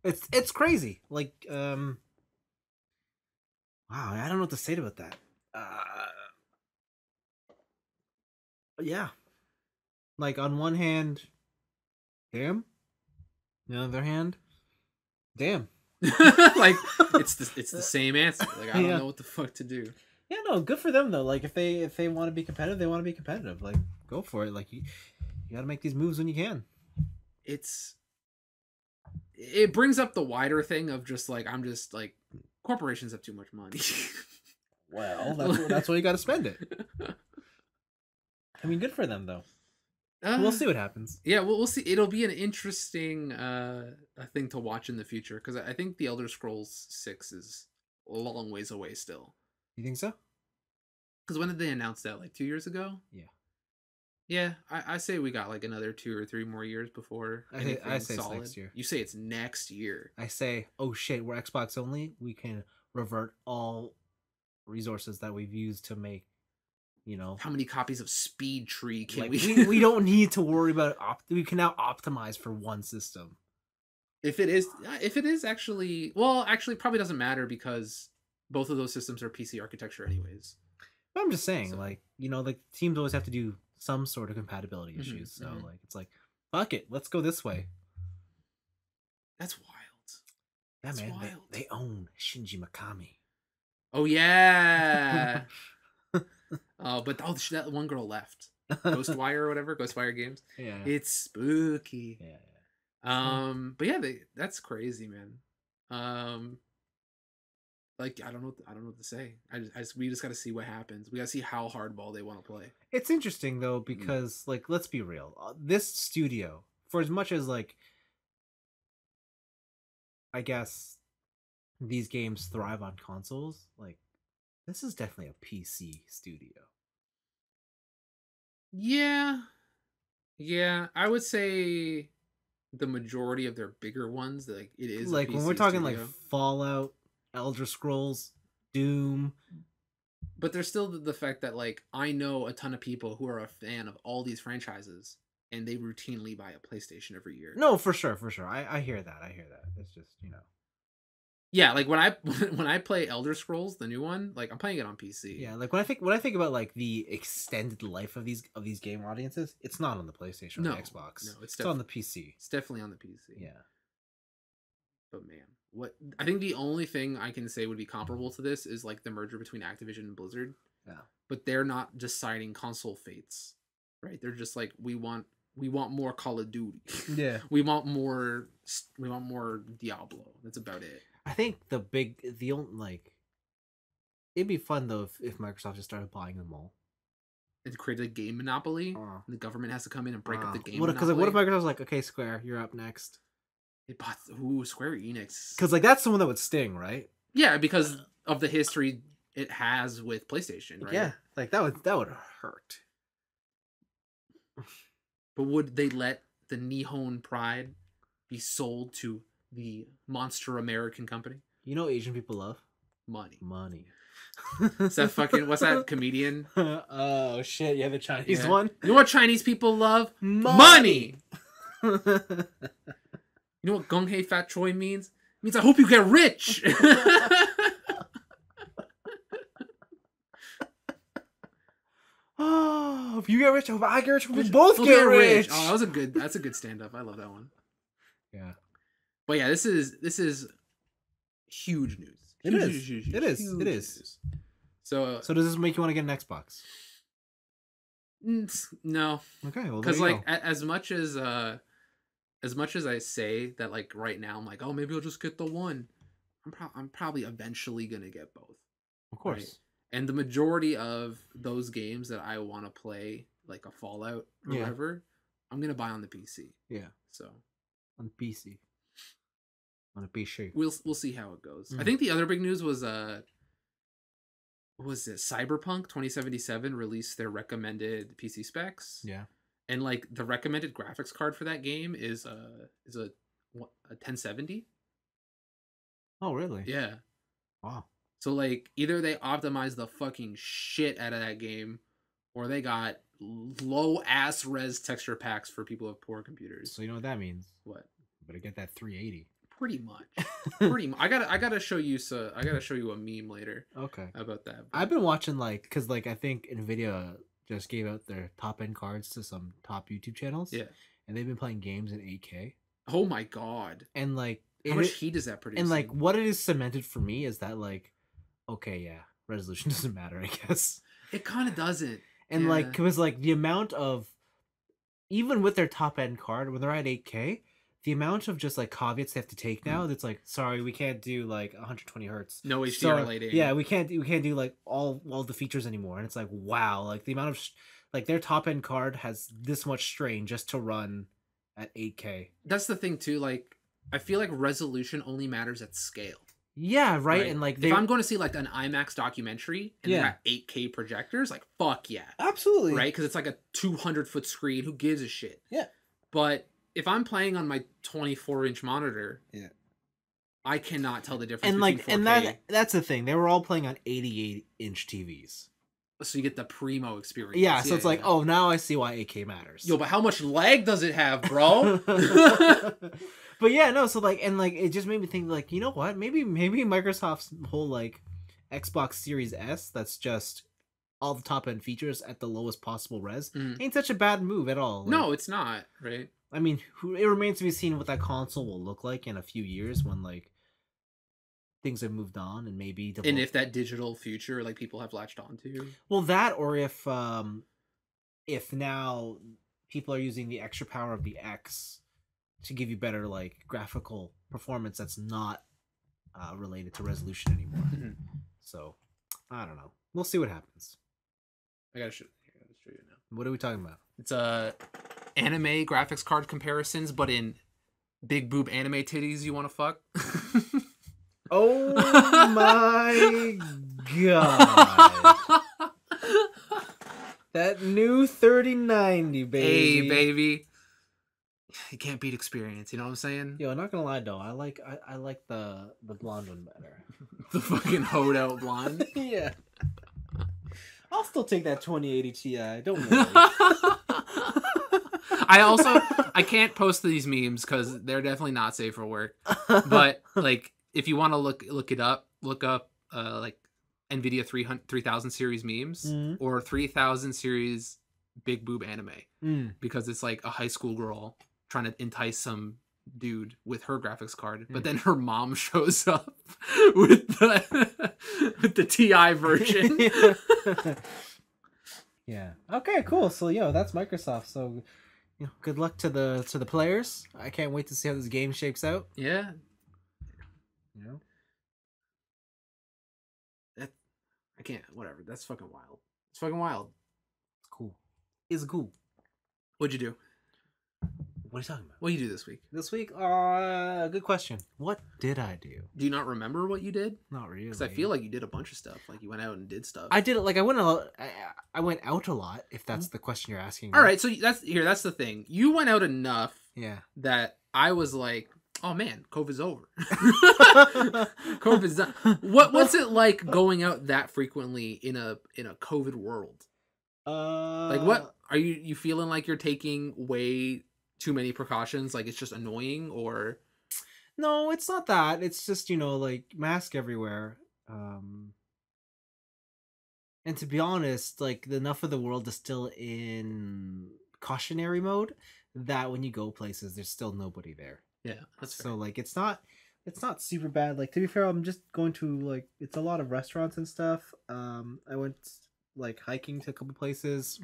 It's crazy. Like, wow, I don't know what to say about that. Yeah. Like, on one hand, damn. On the other hand, damn. Like, it's the same answer. Like, I don't know what the fuck to do. Yeah, no, good for them though. Like, if they want to be competitive, they want to be competitive. Like, go for it. Like, you got to make these moves when you can. It brings up the wider thing of just like, I'm just like, corporations have too much money. Well, that's why you got to spend it. I mean, good for them though. We'll see what happens. Yeah, we'll see. It'll be an interesting thing to watch in the future, because I think the Elder Scrolls 6 is a long ways away still. You think so? Because when did they announce that? Like 2 years ago? Yeah. Yeah, I say we got like another 2 or 3 more years before. I say solid. It's next year. You say it's next year. I say, oh shit, we're Xbox only. We can revert all resources that we've used to make, you know. How many copies of Speed Tree can like, we? We don't need to worry about we can now optimize for one system. If it is actually, well, actually, probably doesn't matter because both of those systems are PC architecture anyways. But I'm just saying, like, you know, like teams always have to do some sort of compatibility issues. So like, it's like, fuck it, let's go this way. That's wild. That's wild. They own Shinji Mikami. Oh yeah. But that one girl left. Ghostwire or whatever, Ghostwire Games. Yeah. It's spooky. Yeah. But yeah, that's crazy, man. Like, I don't know what to say. We just got to see what happens. We got to see how hardball they want to play. It's interesting though, because like, let's be real. This studio, for as much as like, I guess these games thrive on consoles, like, this is definitely a PC studio. Yeah, I would say the majority of their bigger ones, like, it is like, a PC when we're talking studio. like Fallout, Elder Scrolls, Doom. But there's still the fact that, like, I know a ton of people who are a fan of all these franchises, and they routinely buy a PlayStation every year. No, for sure. I hear that. It's just, you know. Yeah, like when I play Elder Scrolls, the new one, like, I'm playing it on PC. Yeah, like when I think about like the extended life of these game audiences, it's not on the PlayStation or the Xbox. No, it's on the PC. It's definitely on the PC. Yeah. But man, I think the only thing I can say would be comparable to this is like the merger between Activision and Blizzard. Yeah. But they're not deciding console fates, right? They're just like, we want more Call of Duty. Yeah. we want more Diablo. That's about it. I think the only, like, it'd be fun though if Microsoft just started buying them all. and created a game monopoly. Uh, And the government has to come in and break up the game what monopoly. what if Microsoft's like, okay, Square, you're up next? They bought Square Enix. Because like that's the one that would sting, right? Yeah, because of the history it has with PlayStation, right? Yeah, like that would hurt. But would they let the Nihon Pride be sold to the monster American company? You know, Asian people love Money. money. Is that fucking what's that comedian? Oh shit! Yeah, the Chinese Yeah. one. You know what Chinese people love? Money. You know what Gung Hei Fat Choi means? It means I hope you get rich. Oh, if you get rich, I get rich. We both get rich. Oh, that's a good stand up. I love that one. Yeah. But yeah, this is huge news. It is. News. So does this make you want to get an Xbox? no, Okay, well, because like as much as I say that, like right now I'm like, oh, maybe I'll just get the one. I'm probably eventually gonna get both. Of course. Right? And the majority of those games that I want to play, like a Fallout or whatever, I'm gonna buy on the PC. Yeah. So on PC. On a PC. We'll see how it goes. I think the other big news was was it Cyberpunk 2077 released their recommended PC specs. Yeah. And like the recommended graphics card for that game is a 1070. Oh really? Yeah. Wow. So like either they optimized the fucking shit out of that game, or they got low ass res texture packs for people with poor computers. So you know what that means? What? You better get that 380. Pretty much. Pretty much. I gotta show you. So I gotta show you a meme later. Okay. About that. I've been watching because I think Nvidia just gave out their top end cards to some top YouTube channels. Yeah. And they've been playing games in 8K. Oh my god. And like how much heat does that produce? And like what it is cemented for me is that like, okay, yeah, resolution doesn't matter, I guess. It kind of doesn't. And like it was like the amount of, even with their top end card when they're at 8K, the amount of just like caveats they have to take now. That's like, sorry, we can't do like 120 hertz. No HDR lighting. Yeah, we can't do like all the features anymore. And it's like, wow, like the amount of like their top end card has this much strain just to run at 8K. That's the thing too. Like, I feel like resolution only matters at scale. Yeah, right. And like, if I'm going to see like an IMAX documentary and they got 8K projectors, like fuck yeah, absolutely, right? Because it's like a 200-foot screen. Who gives a shit? Yeah. But if I'm playing on my 24-inch monitor, yeah, I cannot tell the difference. And like, 4K. And that's the thing. They were all playing on 88-inch TVs. So you get the primo experience. Yeah, so it's like, oh, now I see why 8K matters. Yo, but how much lag does it have, bro? But yeah, no, so like, and like, it just made me think, like, you know what? Maybe Microsoft's whole like Xbox Series S, that's just all the top end features at the lowest possible res, ain't such a bad move at all. Like, no, it's not, right? I mean, it remains to be seen what that console will look like in a few years when like things have moved on and maybe and if that digital future like people have latched onto. Well, that, or if now people are using the extra power of the X to give you better like graphical performance that's not related to resolution anymore. So I don't know. We'll see what happens. I gotta show you now. What are we talking about? It's anime graphics card comparisons, but in big boob anime titties you want to fuck. Oh my god. That new 3090, baby. Hey, baby. You can't beat experience, you know what I'm saying? Yo, I'm not gonna lie though. I like the blonde one better. The fucking hoed out blonde. Yeah. I'll still take that 2080 Ti. Don't worry. I can't post these memes because they're definitely not safe for work. But like, if you want to look it up, look up like NVIDIA 3000 series memes or 3000 series big boob anime because it's like a high school girl trying to entice some dude with her graphics card, but then her mom shows up with the TI version. Yeah. Okay, cool. So that's Microsoft. So good luck to the players. I can't wait to see how this game shapes out. Yeah. I can't. Whatever. That's fucking wild. It's fucking wild. cool. It's cool. What'd you do? What are you talking about? What did you do this week? This week? Good question. What did I do? Do you not remember what you did? Not really. Because I feel like you did a bunch of stuff. Like you went out and did stuff. I did it. Like I went I went out a lot. If that's the question you're asking. All right, so that's the thing. You went out enough. Yeah. That I was like, oh man, COVID's over. COVID's done. What's it like going out that frequently in a COVID world? Like what are you feeling like you're taking way too many precautions? Like it's just annoying or? No, it's not that. It's just, like mask everywhere. And to be honest, like enough of the world is still in cautionary mode that when you go places, there's still nobody there. Yeah, that's fair. So like it's not super bad. Like to be fair, I'm just going to like it's a lot of restaurants and stuff. I went like hiking to a couple places.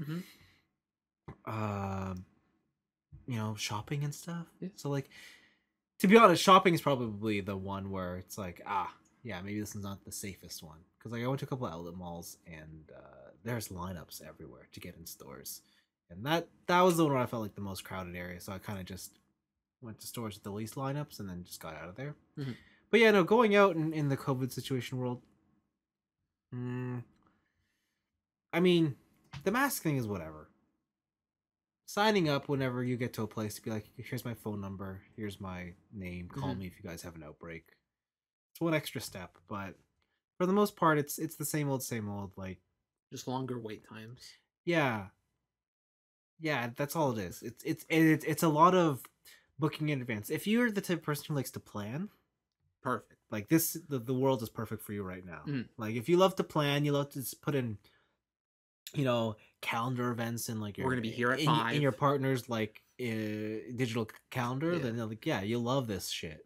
Shopping and stuff. Yeah. So like to be honest, shopping is probably the one where it's like, yeah, maybe this is not the safest one. Because like I went to a couple of outlet malls and there's lineups everywhere to get in stores. And that was the one where I felt like the most crowded area. So I kind of just went to stores with the least lineups and then just got out of there. But yeah, no, going out in the COVID situation world, I mean, the mask thing is whatever. Signing up whenever you get to a place to be like, here's my phone number, here's my name, call me if you guys have an outbreak. It's one extra step, but for the most part, it's the same old, like just longer wait times. Yeah, that's all it is. It's a lot of booking in advance. If you're the type of person who likes to plan, perfect. Like the world is perfect for you right now. Like if you love to plan, you love to just put in, calendar events and like we're gonna be here at 5 in your partner's like digital calendar. Then like you love this shit.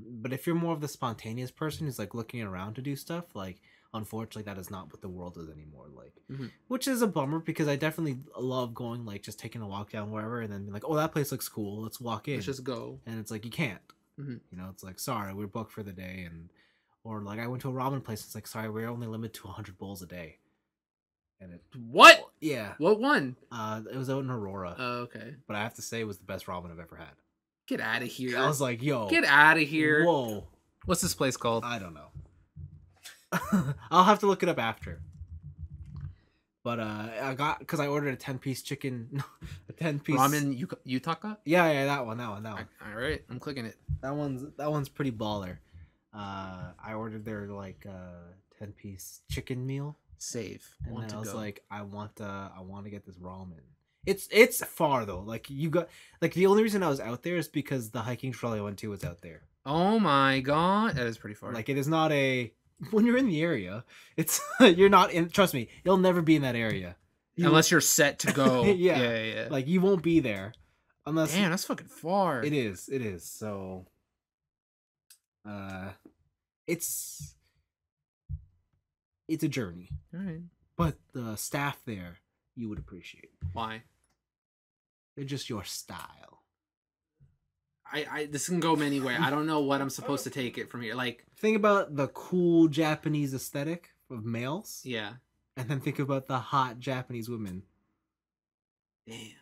But if you're more of the spontaneous person who's like looking around to do stuff, like unfortunately that is not what the world is anymore. Like, which is a bummer because I definitely love going like just taking a walk down wherever and then being like, oh, that place looks cool, let's walk in. Let's just go. And it's like you can't. It's like, sorry, we're booked for the day. Or like I went to a ramen place. It's like, sorry, we're only limited to 100 bowls a day. And what? Yeah. What one? It was out in Aurora. Oh, okay. But I have to say, it was the best ramen I've ever had. Get out of here! I was like, yo, get out of here! Whoa, what's this place called? I don't know. I'll have to look it up after. But I got because I ordered a 10-piece chicken, a 10-piece ramen Yutaka. Yeah, that one. All right, I'm clicking it. That one's pretty baller. I ordered their like 10-piece chicken meal. Save. And then I was like, I want to get this ramen. It's far though. Like you got like the only reason I was out there is because the hiking trail I went to was out there. Oh my god, that is pretty far. Like it is not a. When you're in the area, it's you're not in. Trust me, you'll never be in that area unless you're set to go. yeah. Like you won't be there unless. Damn, that's fucking far. It is. So, it's a journey. All right. But the staff there, you would appreciate. Why? They're just your style. This can go many ways. I don't know what I'm supposed to take it from here. Like, think about the cool Japanese aesthetic of males. Yeah. And then think about the hot Japanese women. Damn.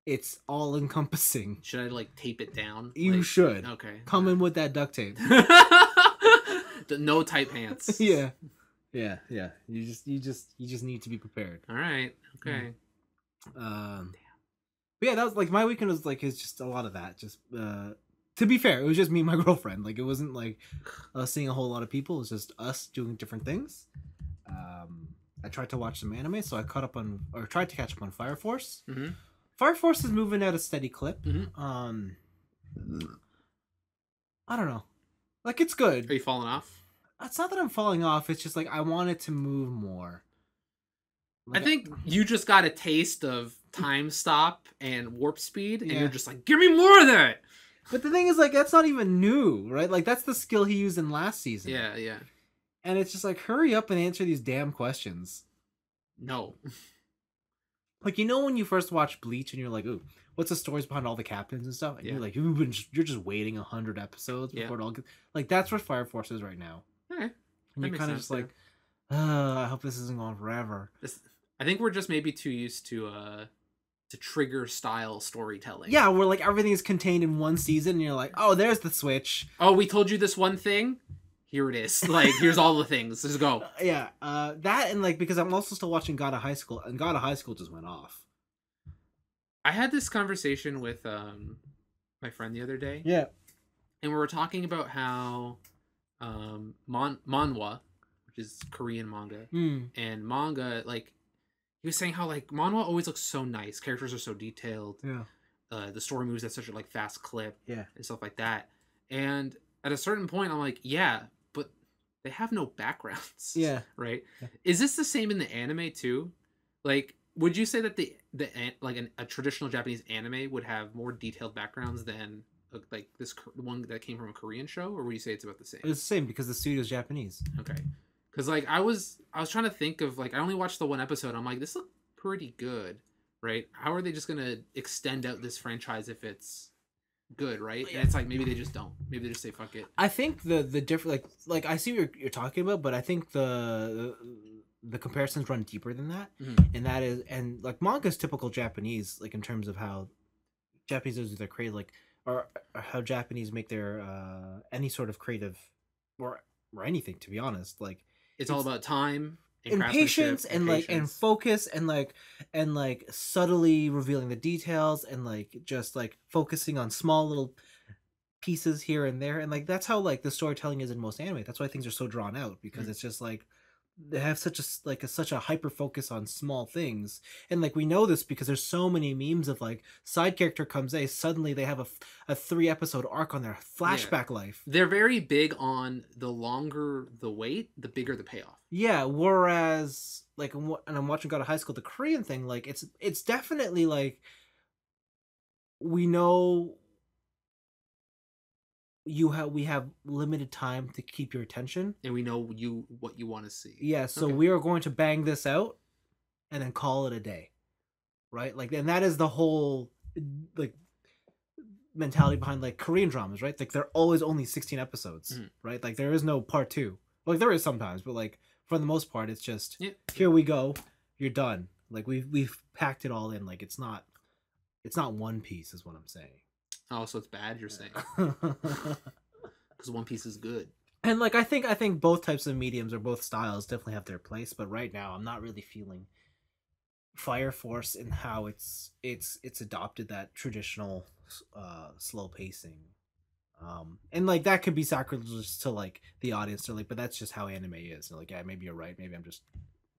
It's all encompassing. Should I like tape it down? You should. Okay. Come in with that duct tape. No tight pants. Yeah. You just need to be prepared. All right. Okay. But yeah, that was like my weekend was like it's just a lot of that. Just to be fair, it was just me and my girlfriend. Like it wasn't like us seeing a whole lot of people. It was just us doing different things. I tried to watch some anime, so I tried to catch up on Fire Force. Fire Force is moving at a steady clip. I don't know. Like it's good. Are you falling off? It's not that I'm falling off. It's just like I want it to move more. Like, I think you just got a taste of time stop and warp speed, and you're just like, give me more of that. But the thing is, like, that's not even new, right? Like, that's the skill he used in last season. Yeah. And it's just like, hurry up and answer these damn questions. No. Like, when you first watch Bleach and you're like, ooh, what's the stories behind all the captains and stuff? And you're like, you're just waiting 100 episodes before it all gets... Like, that's what Fire Force is right now. Okay. And you're kind of just like, I hope this isn't going forever. I think we're just maybe too used to trigger style storytelling. Yeah, where like everything is contained in one season, and you're like, oh, there's the switch. Oh, we told you this one thing. Here it is. Like, here's all the things. Let's go. Yeah, that and like because I'm also still watching God of High School, and God of High School just went off. I had this conversation with my friend the other day. Yeah. And we were talking about how manhwa, which is Korean manga, and manga, like, he was saying how, like, manhwa always looks so nice. Characters are so detailed. Yeah. The story moves at such a, like, fast clip. Yeah. And stuff like that. And at a certain point, I'm like, yeah, but they have no backgrounds. Yeah. Right? Yeah. Is this the same in the anime, too? Like, would you say that a traditional Japanese anime would have more detailed backgrounds than like this one that came from a Korean show, or would you say it's about the same? It's the same because the studio's Japanese. Okay, because like I was trying to think of, like, I only watched the one episode. I'm like, this looked pretty good, right? How are they just gonna extend out this franchise if it's good, right? Yeah. And it's like maybe they just don't. Maybe they just say fuck it. I think the different like I see what you're talking about, but I think the comparisons run deeper than that, and that is like manga is typical Japanese, like in terms of how Japanese do their creative, like or how Japanese make their any sort of creative or anything. To be honest, like it's all about time and patience and like and focus and like subtly revealing the details and like just like focusing on small little pieces here and there, and like that's how like the storytelling is in most anime. That's why things are so drawn out, because it's just like they have such a hyper focus on small things, and like we know this because there's so many memes of like side character comes suddenly they have a 3-episode arc on their flashback life. They're very big on the longer the wait, the bigger the payoff. Yeah, whereas like and I'm watching God of High School, the Korean thing, like it's definitely like we know we have limited time to keep your attention, and we know what you want to see. Yeah, so we are going to bang this out and then call it a day, right? Like, and that is the whole like mentality behind like Korean dramas, right? Like they're always only 16 episodes, right? Like there is no part 2. Like there is sometimes, but like for the most part it's just here we go, you're done. Like we've packed it all in. Like it's not One Piece is what I'm saying. Oh, so it's bad, you're saying? Because One Piece is good. And like I think both types of mediums or both styles definitely have their place, but right now I'm not really feeling Fire Force and how it's adopted that traditional slow pacing. And like that could be sacrilegious to like the audience, to like, but that's just how anime is. And like, yeah, maybe you're right. Maybe I'm just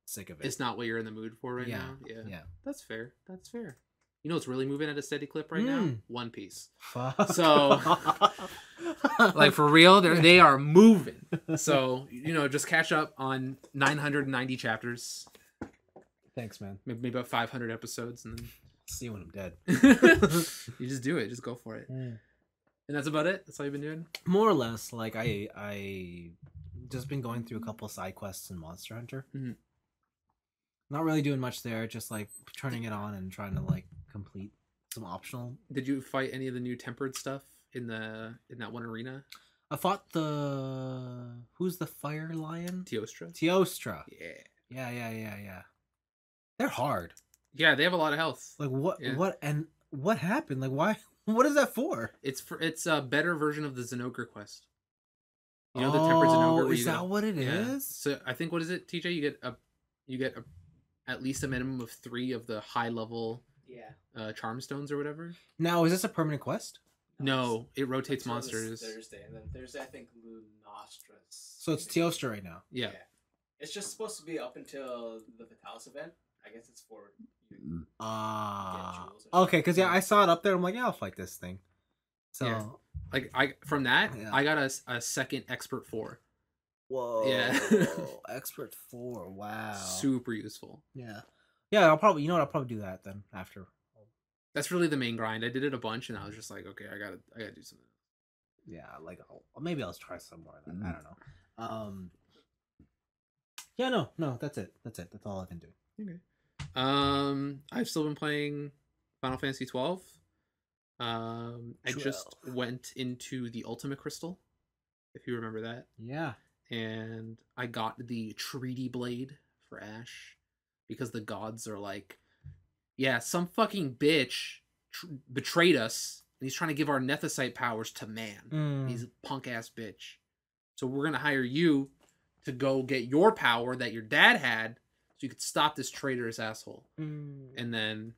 sick of it. It's not what you're in the mood for right now. Yeah. That's fair. You know what's really moving at a steady clip right now? One Piece. Fuck. So, like, for real, they are moving. So, just catch up on 990 chapters. Thanks, man. Maybe about 500 episodes, and then see when I'm dead. You just do it. Just go for it. And that's about it? That's all you've been doing? More or less. Like, I just been going through a couple side quests in Monster Hunter. Not really doing much there. Just, like, turning it on and trying to, like, complete some optional. Did you fight any of the new tempered stuff in that one arena? I fought who's the fire lion? Teostra. Yeah. They're hard. Yeah, they have a lot of health. Like what happened? Like why? What is that for? It's a better version of the Zenogre quest. You know, the tempered Zenogre. Is that what it is? So I think, what is it, TJ? You get at least a minimum of 3 of the high level charm stones or whatever. Now, is this a permanent quest? No, it rotates monsters. Thursday, and then Thursday I think Lunostras. So it's Teostra right now. Yeah. It's just supposed to be up until the Vitalis event. I guess it's for okay, because I saw it up there. I'm like, yeah, I'll fight this thing. So like I got a second expert 4. Whoa. Yeah. Expert 4. Wow. Super useful. Yeah. I'll probably I'll probably do that then after. That's really the main grind. I did it a bunch, and I was just like, okay, I gotta do something. Yeah, like maybe I'll try some more. I don't know. Yeah, no, that's it. That's all I've been doing. Okay. I've still been playing Final Fantasy 12. I just went into the Ultimate Crystal, if you remember that. Yeah. And I got the Treaty Blade for Ash. because the gods are like, yeah, some fucking bitch betrayed us, and he's trying to give our Nethicite powers to man. He's a punk ass bitch. So we're gonna hire you to go get your power that your dad had, so you could stop this traitorous asshole. And then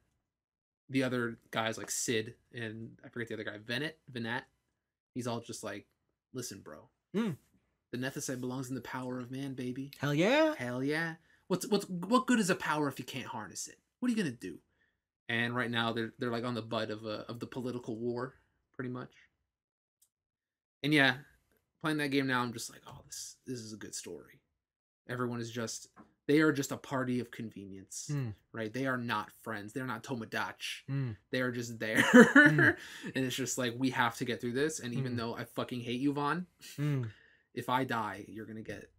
the other guys like Sid and I forget the other guy, Venat. He's all just like, listen, bro. The Nethicite belongs in the power of man, baby. Hell yeah. Hell yeah. What good is a power if you can't harness it? What are you gonna do? And right now they're like on the butt of the political war, pretty much. And yeah, playing that game now, I'm just like, oh, this is a good story. Everyone is they are just a party of convenience, right? They are not friends. They're not Tomodachi. They are just there. And it's just like, we have to get through this. And even though I fucking hate you, Vaughn, if I die, you get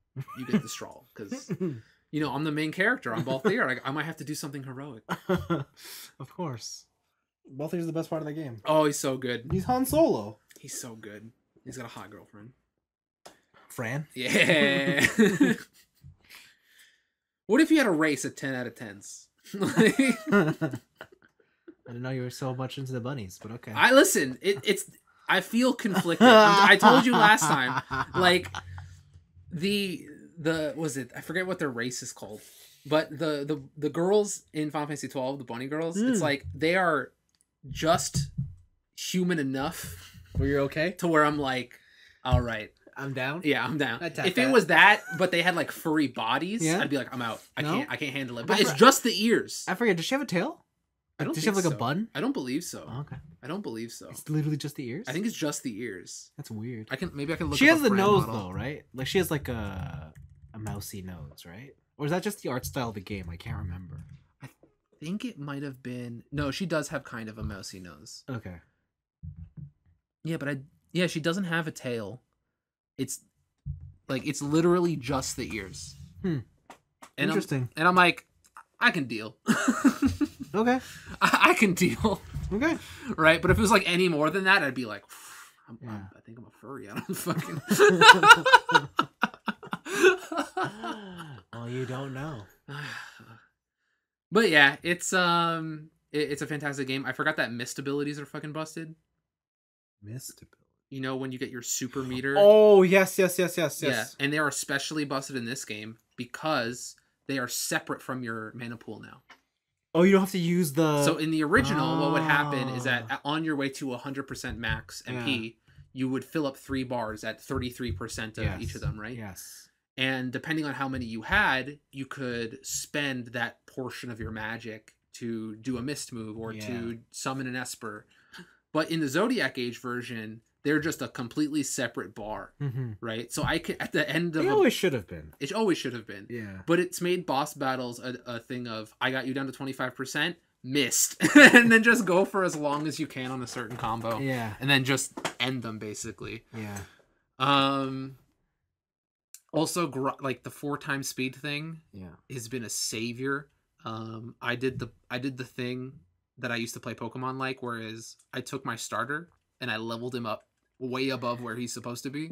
the straw. Because, you know, I'm the main character. I'm Balthier. Like, I might have to do something heroic. Of course. Balthier's the best part of the game. Oh, he's so good. He's Han Solo. He's so good. He's got a hot girlfriend. Fran? Yeah. What if you had a race at 10 out of 10s? I didn't know you were so much into the bunnies, but okay. I feel conflicted. I told you last time, like the was it? I forget what their race is called, but the girls in Final Fantasy 12, the bunny girls, it's like they are just human enough where you're okay to where I'm like, all right. I'm down. Yeah, I'm down. If it was that, but they had like furry bodies, yeah. I'd be like, I'm out. I can't handle it. But it's just the ears. I forget. Does she have a tail? Does she have like a bun? I don't believe so. Oh, okay. I don't believe so. It's literally just the ears. I think it's just the ears. That's weird. Maybe I can look. She up has a the Fran nose model. though, right? Like she has like a mousy nose, right? Or is that just the art style of the game? I can't remember. I think it might have been. No, she does have kind of a mousy nose. Okay. Yeah, but she doesn't have a tail. It's literally just the ears. Interesting. And I'm like, I can deal. Okay. I can deal. Okay. Right? But if it was like any more than that, I'd be like, yeah. I think I'm a furry. I don't fucking. Well, you don't know. But yeah, it's a fantastic game. I forgot that mist abilities are fucking busted. Mist ability. You know, when you get your super meter. Oh, yes. Yeah, and they are especially busted in this game because they are separate from your mana pool now. Oh, you don't have to use the... So in the original, what would happen is that on your way to 100% max MP, you would fill up 3 bars at 33% of each of them, right? Yes. And depending on how many you had, you could spend that portion of your magic to do a mist move or to summon an Esper. But in the Zodiac Age version, they're just a completely separate bar, right? So I could, at the end of... It always should have been. It always should have been. Yeah. But it's made boss battles a thing of, I got you down to 25%, missed. And then just go for as long as you can on a certain combo. Yeah. And then just end them, basically. Yeah. Also, like the 4x speed thing has been a savior. I did the thing that I used to play Pokemon like, whereas I took my starter and I leveled him up way above where he's supposed to be,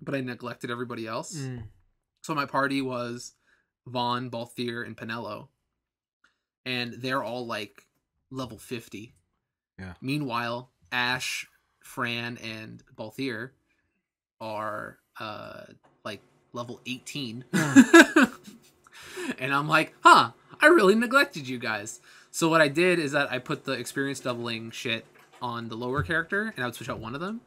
but I neglected everybody else. So my party was Vaughn, Balthier, and Penelo, and they're all like level 50. Yeah. Meanwhile, Ash, Fran, and Balthier are like level 18. And I'm like, I really neglected you guys. So what I did is that I put the experience doubling shit on the lower character, and I would switch out one of them,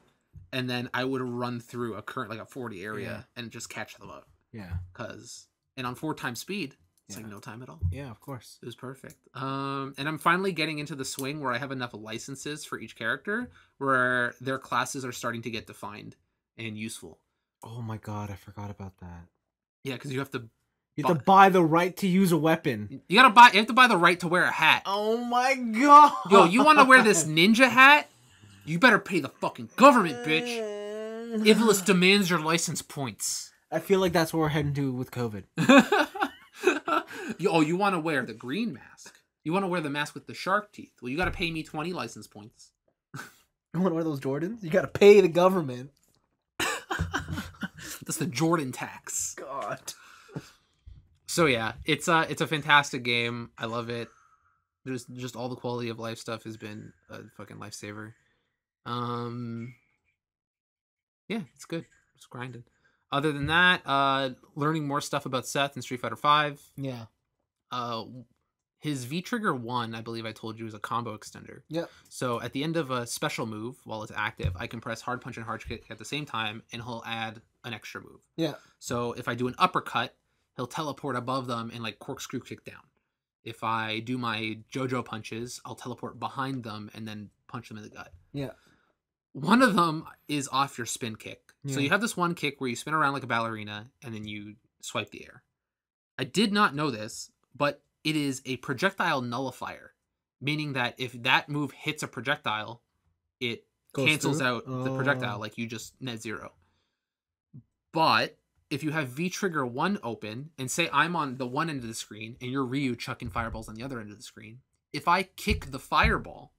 and then I would run through a current, like a 40 area and just catch them up. Yeah. And on 4x speed, it's like no time at all. Yeah, of course. It was perfect. And I'm finally getting into the swing where I have enough licenses for each character where their classes are starting to get defined and useful. Oh my god, I forgot about that. Yeah, because you have to... You have to buy the right to use a weapon. You have to buy the right to wear a hat. Oh my god! Yo, you want to wear this ninja hat? You better pay the fucking government, bitch. Ivlis demands your license points. I feel like that's what we're heading to with COVID. You want to wear the green mask? You want to wear the mask with the shark teeth? Well, you got to pay me 20 license points. You want to wear those Jordans? You got to pay the government. That's the Jordan tax. God. So yeah, it's a fantastic game. I love it. There's just all the quality of life stuff has been a fucking lifesaver. Yeah, it's good. It's grinding. Other than that, learning more stuff about Seth in Street Fighter V. Yeah. His V Trigger 1, I believe I told you, is a combo extender. Yep. So at the end of a special move, while it's active, I can press hard punch and hard kick at the same time, and he'll add an extra move. Yeah. So if I do an uppercut, he'll teleport above them and like corkscrew kick down. If I do my JoJo punches, I'll teleport behind them and then punch them in the gut. Yeah. One of them is off your spin kick. Yeah. So you have this one kick where you spin around like a ballerina and then you swipe the air. I did not know this, but it is a projectile nullifier, meaning that if that move hits a projectile, it Goes cancels through? out the projectile, like you just net zero. But if you have V Trigger 1 open, and say I'm on the one end of the screen and you're Ryu chucking fireballs on the other end of the screen, if I kick the fireball,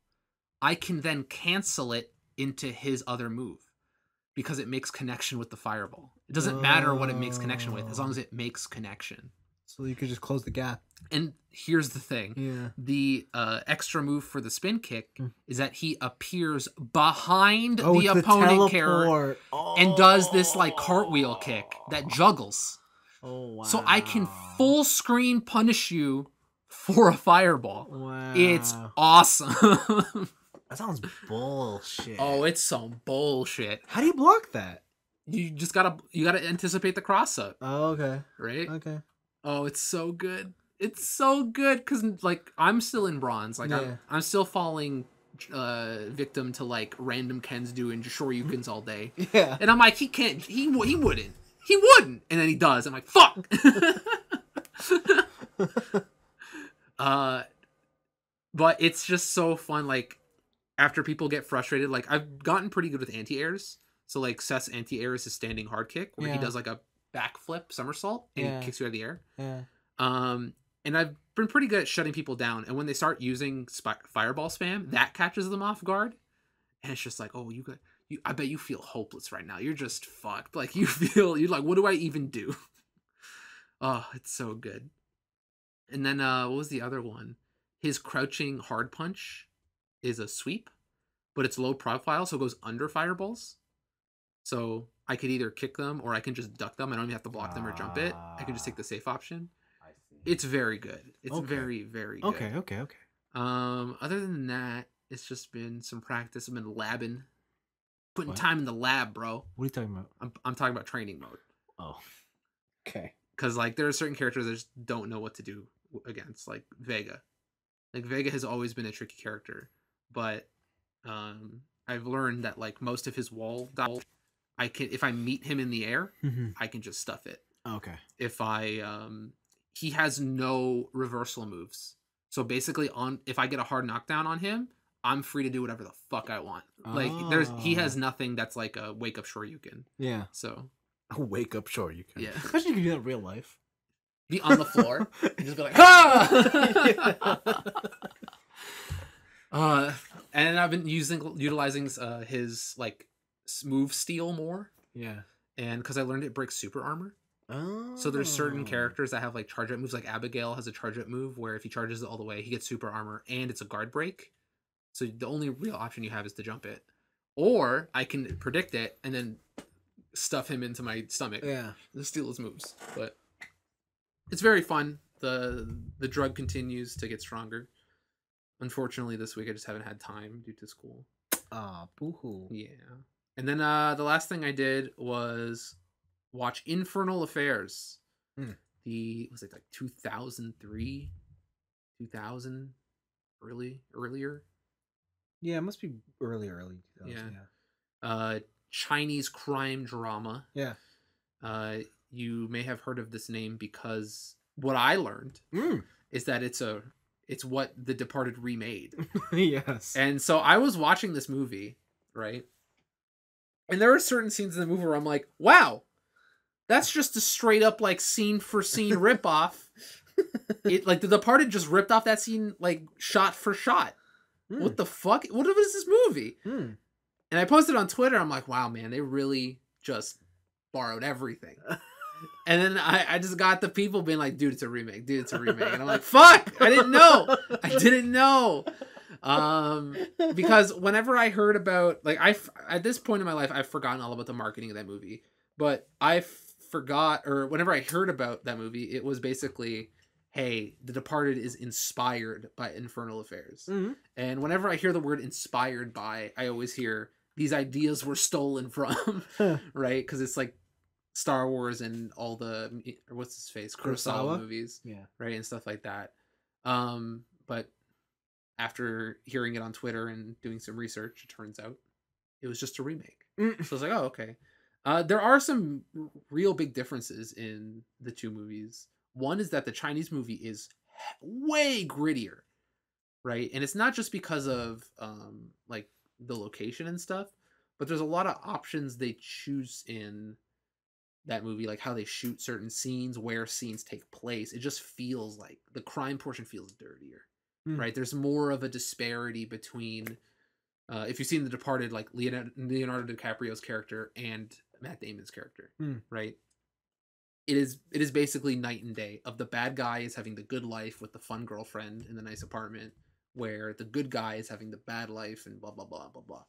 I can then cancel it into his other move because it makes connection with the fireball. It doesn't matter what it makes connection with as long as it makes connection. So you could just close the gap. And here's the thing. Yeah. The extra move for the spin kick is that he appears behind the it's opponent character teleport. and does this like cartwheel kick that juggles. Oh, wow. So I can full screen punish you for a fireball. Wow. It's awesome. That sounds bullshit. Oh, it's some bullshit. How do you block that? You just gotta anticipate the cross up, Oh, okay. right? Okay. Oh, it's so good. It's so good because like I'm still in bronze. Like Yeah. I'm still falling victim to like random Kens doing Shoryukens all day. Yeah. And I'm like, he wouldn't. And then he does. I'm like, fuck. But it's just so fun. Like after people get frustrated, like I've gotten pretty good with anti-airs. So like Seth's anti-air is his standing hard kick where he does like a backflip somersault and he kicks you out of the air. Yeah. And I've been pretty good at shutting people down. And when they start using fireball spam, that catches them off guard. And it's just like, oh, I bet you feel hopeless right now. You're just fucked. Like you're like, what do I even do? Oh, it's so good. And then what was the other one? His crouching hard punch is a sweep, but it's low profile, so it goes under fireballs. So I could either kick them or I can just duck them. I don't even have to block them or jump it. I can just take the safe option. I see. It's very good. It's Okay. very, very good. Okay. Other than that, it's just been some practice. I've been labbing, putting What? time in the lab, bro. What are you talking about? I'm talking about training mode. Oh. Okay. Because like there are certain characters I just don't know what to do against, like Vega. Like Vega has always been a tricky character, but I've learned that like most of his wall dodge, I can, if I meet him in the air, I can just stuff it. Okay. If he has no reversal moves, so basically if I get a hard knockdown on him, I'm free to do whatever the fuck I want. Like he has nothing that's like a wake up Shoryuken. Yeah. So Wake up, sure you can. yeah, Imagine you can do that in real life. be on the floor and just be like, ah! And I've been utilizing his like move steal more, Yeah. and because I learned it breaks super armor. Oh. So there's certain characters that have like charge up moves. Like Abigail has a charge up move where if he charges it all the way, he gets super armor and it's a guard break. So the only real option you have is to jump it, or I can predict it and then stuff him into my stomach. Yeah. To steal his moves, but it's very fun. The drug continues to get stronger. Unfortunately, this week I just haven't had time due to school. Ah, boo-hoo. Yeah. And then the last thing I did was watch Infernal Affairs. Was it like 2003, 2000, earlier? Yeah, it must be early 2000s. Yeah. Chinese crime drama. Yeah. You may have heard of this name because what I learned is that it's what The Departed remade. Yes. And so I was watching this movie, right? And there are certain scenes in the movie where I'm like, wow, that's just a straight up like scene for scene ripoff. It like The Departed just ripped off that scene like shot for shot. What the fuck? What is this movie? And I posted on Twitter. I'm like, wow, man, they really just borrowed everything. And then I just got the people being like, dude, it's a remake. Dude, it's a remake. And I'm like, fuck, I didn't know. I didn't know. Because whenever I heard about, like, at this point in my life, I've forgotten all about the marketing of that movie. But I forgot, or whenever I heard about that movie, it was basically, hey, The Departed is inspired by Infernal Affairs. Mhm. And whenever I hear the word inspired by, I always hear these ideas were stolen from, right? Because it's like Star Wars and all the, or what's his face, Kurosawa movies, Yeah. right, and stuff like that. But after hearing it on Twitter and doing some research, it turns out it was just a remake. So I was like, oh, okay. There are some real big differences in the two movies. One is that the Chinese movie is way grittier, right? And it's not just because of like the location and stuff, but there's a lot of options they choose in that movie, like how they shoot certain scenes, where scenes take place. It just feels like the crime portion feels dirtier, right? There's more of a disparity between, if you've seen The Departed, like Leonardo DiCaprio's character and Matt Damon's character, right? It is basically night and day. Of the bad guy is having the good life with the fun girlfriend in the nice apartment, where the good guy is having the bad life and blah blah blah blah blah.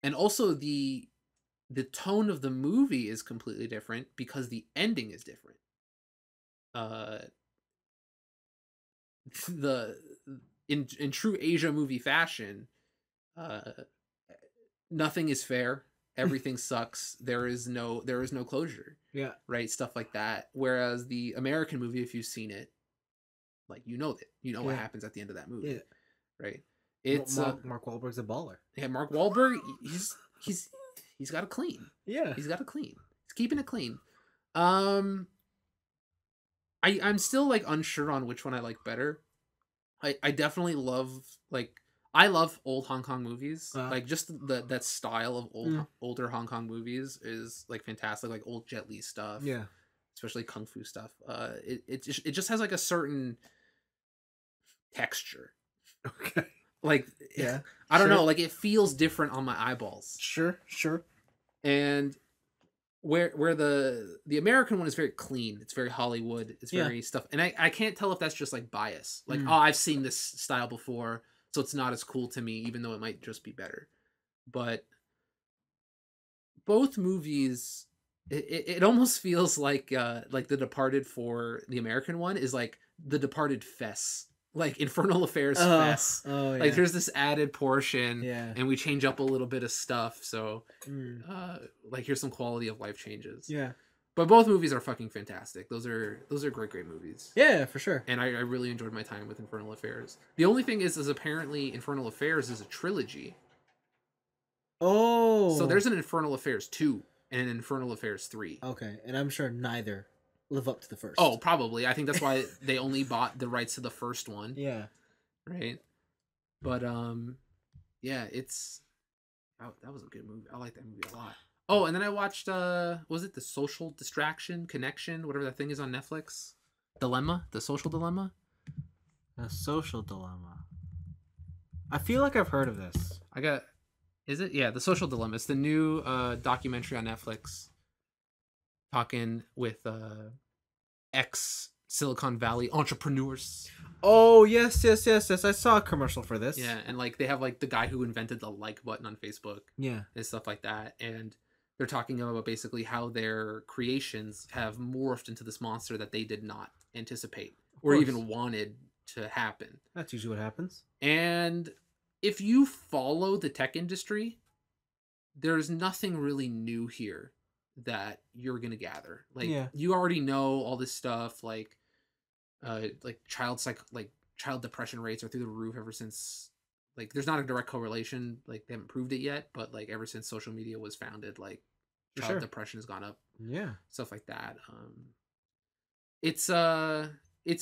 And also the tone of the movie is completely different because the ending is different. In true Asia movie fashion, nothing is fair. Everything sucks. There is no closure. Yeah. Right, stuff like that. Whereas the American movie, if you've seen it, like what happens at the end of that movie. Yeah. Right. It's Mark Wahlberg's a baller. Yeah, Mark Wahlberg, he's got to clean. Yeah. He's got to clean. He's keeping it clean. I'm still like unsure on which one I like better. I definitely love, like, I love old Hong Kong movies. Like, just that style of older Hong Kong movies is like fantastic. Like old Jet Li stuff. Yeah. Especially kung fu stuff. It just has like a certain texture. Okay. Like, yeah, I don't know. Like, it feels different on my eyeballs. Sure. And where the American one is very clean. It's very Hollywood. It's very stuff. And I can't tell if that's just like bias. Like, oh, I've seen this style before, so it's not as cool to me, even though it might just be better. But both movies, it almost feels like The Departed for the American one is like The Departed Fess. Like Infernal Affairs Fess. Oh, yeah. Like, there's this added portion, and we change up a little bit of stuff. So, like, here's some quality of life changes. Yeah. But both movies are fucking fantastic. Those are great movies. Yeah, for sure. And I really enjoyed my time with Infernal Affairs. The only thing is apparently Infernal Affairs is a trilogy. Oh. So there's an Infernal Affairs 2 and an Infernal Affairs 3. Okay, and I'm sure neither live up to the first. Oh, probably. I think that's why they only bought the rights to the first one. Yeah. Right? But yeah, that was a good movie. I like that movie a lot. Oh, and then I watched was it The Social Connection, whatever that thing is on Netflix? The Social Dilemma? The Social Dilemma. I feel like I've heard of this. Is it? Yeah, The Social Dilemma. It's the new documentary on Netflix. Talking with ex Silicon Valley entrepreneurs. Oh, yes. I saw a commercial for this. Yeah, and like they have like the guy who invented the like button on Facebook. Yeah. And stuff like that. And they're talking about basically how their creations have morphed into this monster that they did not anticipate or even wanted to happen. That's usually what happens. And if you follow the tech industry, there's nothing really new here that you're gonna gather. Like, you already know all this stuff, like child depression rates are through the roof ever since, like, there's not a direct correlation, like they haven't proved it yet, but like ever since social media was founded, like child depression has gone up. Yeah. Stuff like that. It's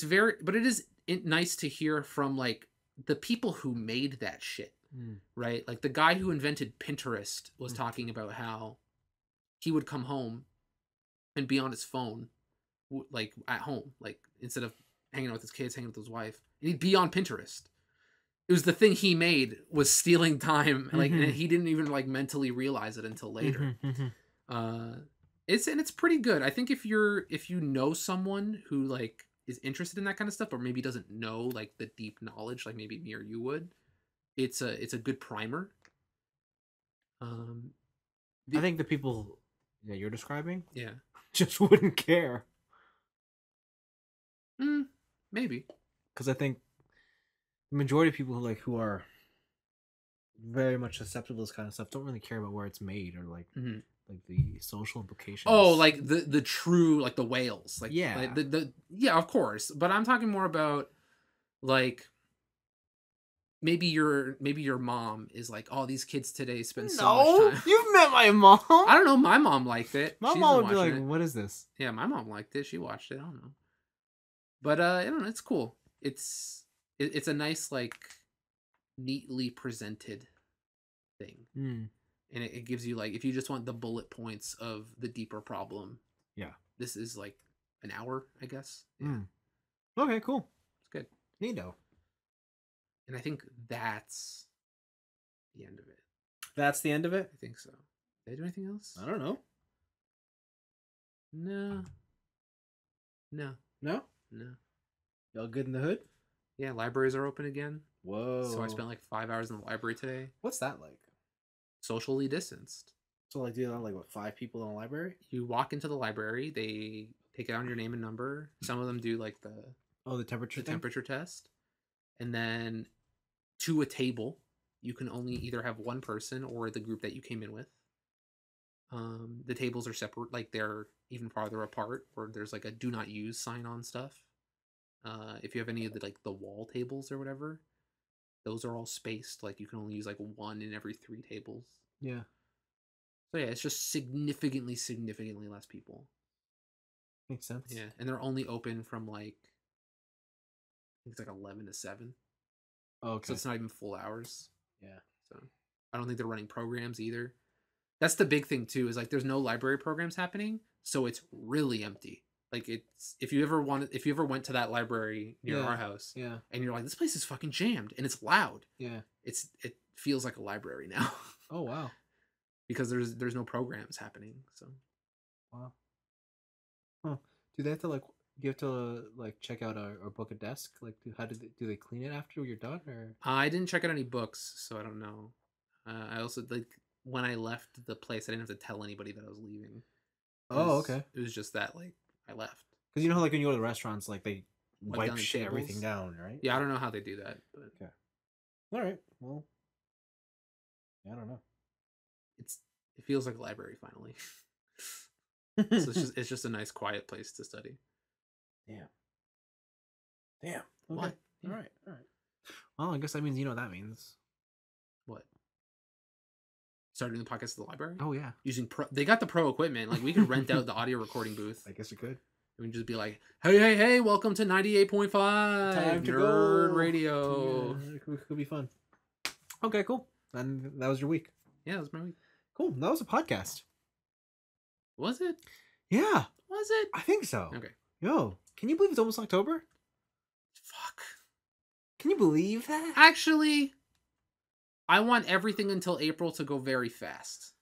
very, but it is nice to hear from like the people who made that shit. Right? Like the guy who invented Pinterest was talking about how he would come home and be on his phone, like at home, like instead of hanging out with his kids, hanging with his wife, and he'd be on Pinterest. It was the thing he made was stealing time, like, and he didn't even like mentally realize it until later. It's pretty good. I think if you know someone who like is interested in that kind of stuff, or maybe doesn't know like the deep knowledge, like maybe me or you would, it's a good primer. Um, I think the people that you're describing yeah, just wouldn't care. maybe. Because I think the majority of people who are very much susceptible to this kind of stuff don't really care about where it's made or like the social implications. Oh, like the true like the whales, like Yeah. like the yeah, of course. But I'm talking more about like maybe your mom is like, oh, these kids today spend so much time. You've met my mom. I don't know. My mom liked it. My She's mom been would be like, watching it. "What is this?" Yeah, my mom liked it. She watched it. I don't know. But I don't know. It's cool. It's a nice like neatly presented thing. And it gives you like if you just want the bullet points of the deeper problem. Yeah. This is like an hour, I guess. Okay, cool. It's good. Neato. And I think that's the end of it. That's the end of it? I think so. Did I do anything else? I don't know. No. No? No. Y'all good in the hood? Yeah, libraries are open again. Whoa. So I spent like 5 hours in the library today. What's that like? Socially distanced. So like do you have like what 5 people in a library? You walk into the library, they take down your name and number. Some of them do like the temperature temperature test. And then to a table, you can only either have one person or the group that you came in with. The tables are separate, like they're even farther apart, or there's like a do not use sign on stuff. If you have any of the like the wall tables or whatever, those are all spaced. Like you can only use like one in every 3 tables. Yeah. So yeah, it's just significantly less people. Makes sense. Yeah, and they're only open from like I think it's like 11 to 7. Oh, okay. So it's not even full hours. Yeah. So I don't think they're running programs either. That's the big thing too, is like there's no library programs happening, so it's really empty. Like it's if you ever went to that library near our house, and you're like, this place is fucking jammed and it's loud. Yeah. It feels like a library now. Oh wow. Because there's no programs happening. So wow. Huh. Do they have to you have to check out or book a desk? Like do they clean it after you're done or? I didn't check out any books, so I don't know. I also when I left the place, I didn't have to tell anybody that I was leaving. Okay. It was just that I left. Because you know when you go to the restaurants, they Wipe wipe down the everything tables? down, right? Yeah, I don't know how they do that, but Okay. All right. Well, yeah, I don't know. it feels like a library finally. So it's just a nice quiet place to study. Damn. Okay. What? All right. Well, I guess that means you know what that means. What? Starting the podcast at the library? Oh yeah. Using they got the pro equipment. Like we could rent out the audio recording booth. I guess you could. We can just be like, hey, welcome to 98.5 Time to Nerd go. Radio. Yeah, it could be fun. Okay, cool. And that was your week. Yeah, that was my week. Cool. That was a podcast. Was it? Yeah. Was it? I think so. Okay. Yo, can you believe it's almost October? Fuck. Can you believe that? Actually, I want everything until April to go very fast.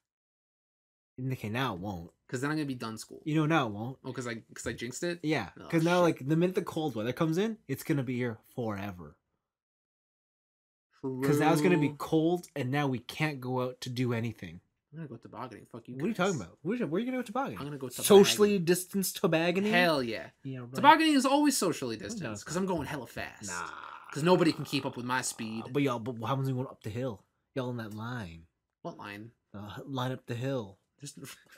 Okay, now it won't. Because then I'm going to be done school. You know, now it won't. Oh, because I jinxed it? Yeah. Oh, Because now, shit. the minute the cold weather comes in, it's going to be here forever. True. Because now it's going to be cold, and now we can't go out to do anything. I'm going to go tobogganing. Fuck you What are you guys. talking about? Where are you going to go tobogganing? I'm going to go tobogganing. Socially distanced tobogganing? Hell yeah. Yeah, right. Tobogganing is always socially No, distanced it's because I'm going hella fast. Nah. Because nobody can keep up with my speed. But what happens when you go up the hill? Y'all in that line. What line? Line up the hill.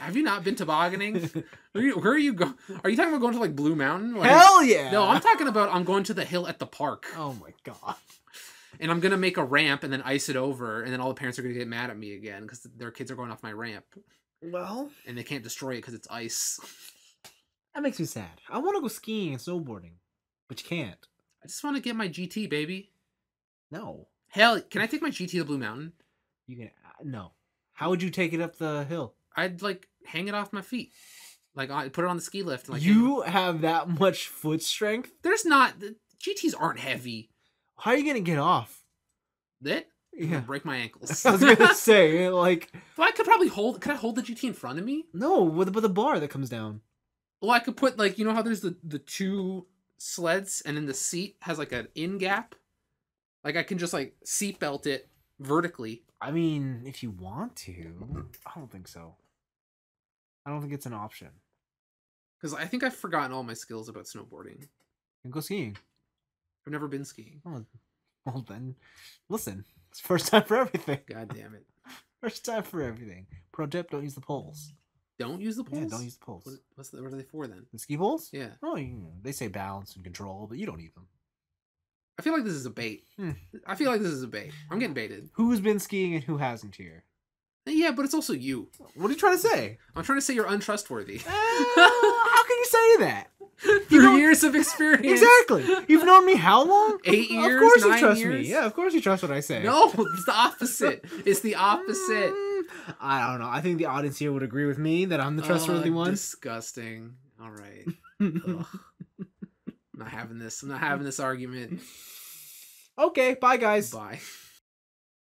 Have you not been tobogganing? Where are you going? Are you talking about going to Blue Mountain? Hell yeah! No, I'm talking about I'm going to the hill at the park. Oh my god. And I'm going to make a ramp and then ice it over. And then all the parents are going to get mad at me again because their kids are going off my ramp. Well, And they can't destroy it because it's ice. that makes me sad. I want to go skiing and snowboarding, but you can't. I just want to get my GT, baby. No. Hell, can I take my GT to Blue Mountain? You can. No. How would you take it up the hill? I'd hang it off my feet. I put it on the ski lift. And, You have that much foot strength? There's not. The GTs aren't heavy. How are you going to get off? That? I'm gonna Yeah. break my ankles. I was gonna say, like, Well, I could probably hold. Could I hold the GT in front of me? no, with the bar that comes down. Well, I could put like, you know how there's the two sleds and then the seat has like an in gap. Like I can just like seat belt it vertically. I mean, if you want to, I don't think so. I don't think it's an option. Because I think I've forgotten all my skills about snowboarding. And go skiing. I've never been skiing. Oh, well then, listen. It's first time for everything. God damn it! First time for everything. Pro tip: don't use the poles. Don't use the poles. Yeah, don't use the poles. What are they for then? The ski poles? Yeah. Oh, they say balance and control, but you don't need them. I feel like this is a bait. I feel like this is a bait. I'm getting baited. Who's been skiing and who hasn't here? Yeah, but it's also you. What are you trying to say? I'm trying to say you're untrustworthy. How can you say that? Through years of experience. Exactly. You've known me how long? 8 years, Of course 9 you trust years? me. Yeah, of course you trust what I say. No, it's the opposite. It's the opposite. I don't know. I think the audience here would agree with me that I'm the trustworthy one. Disgusting. All right. Ugh. I'm not having this. I'm not having this argument. Okay, bye guys. Bye.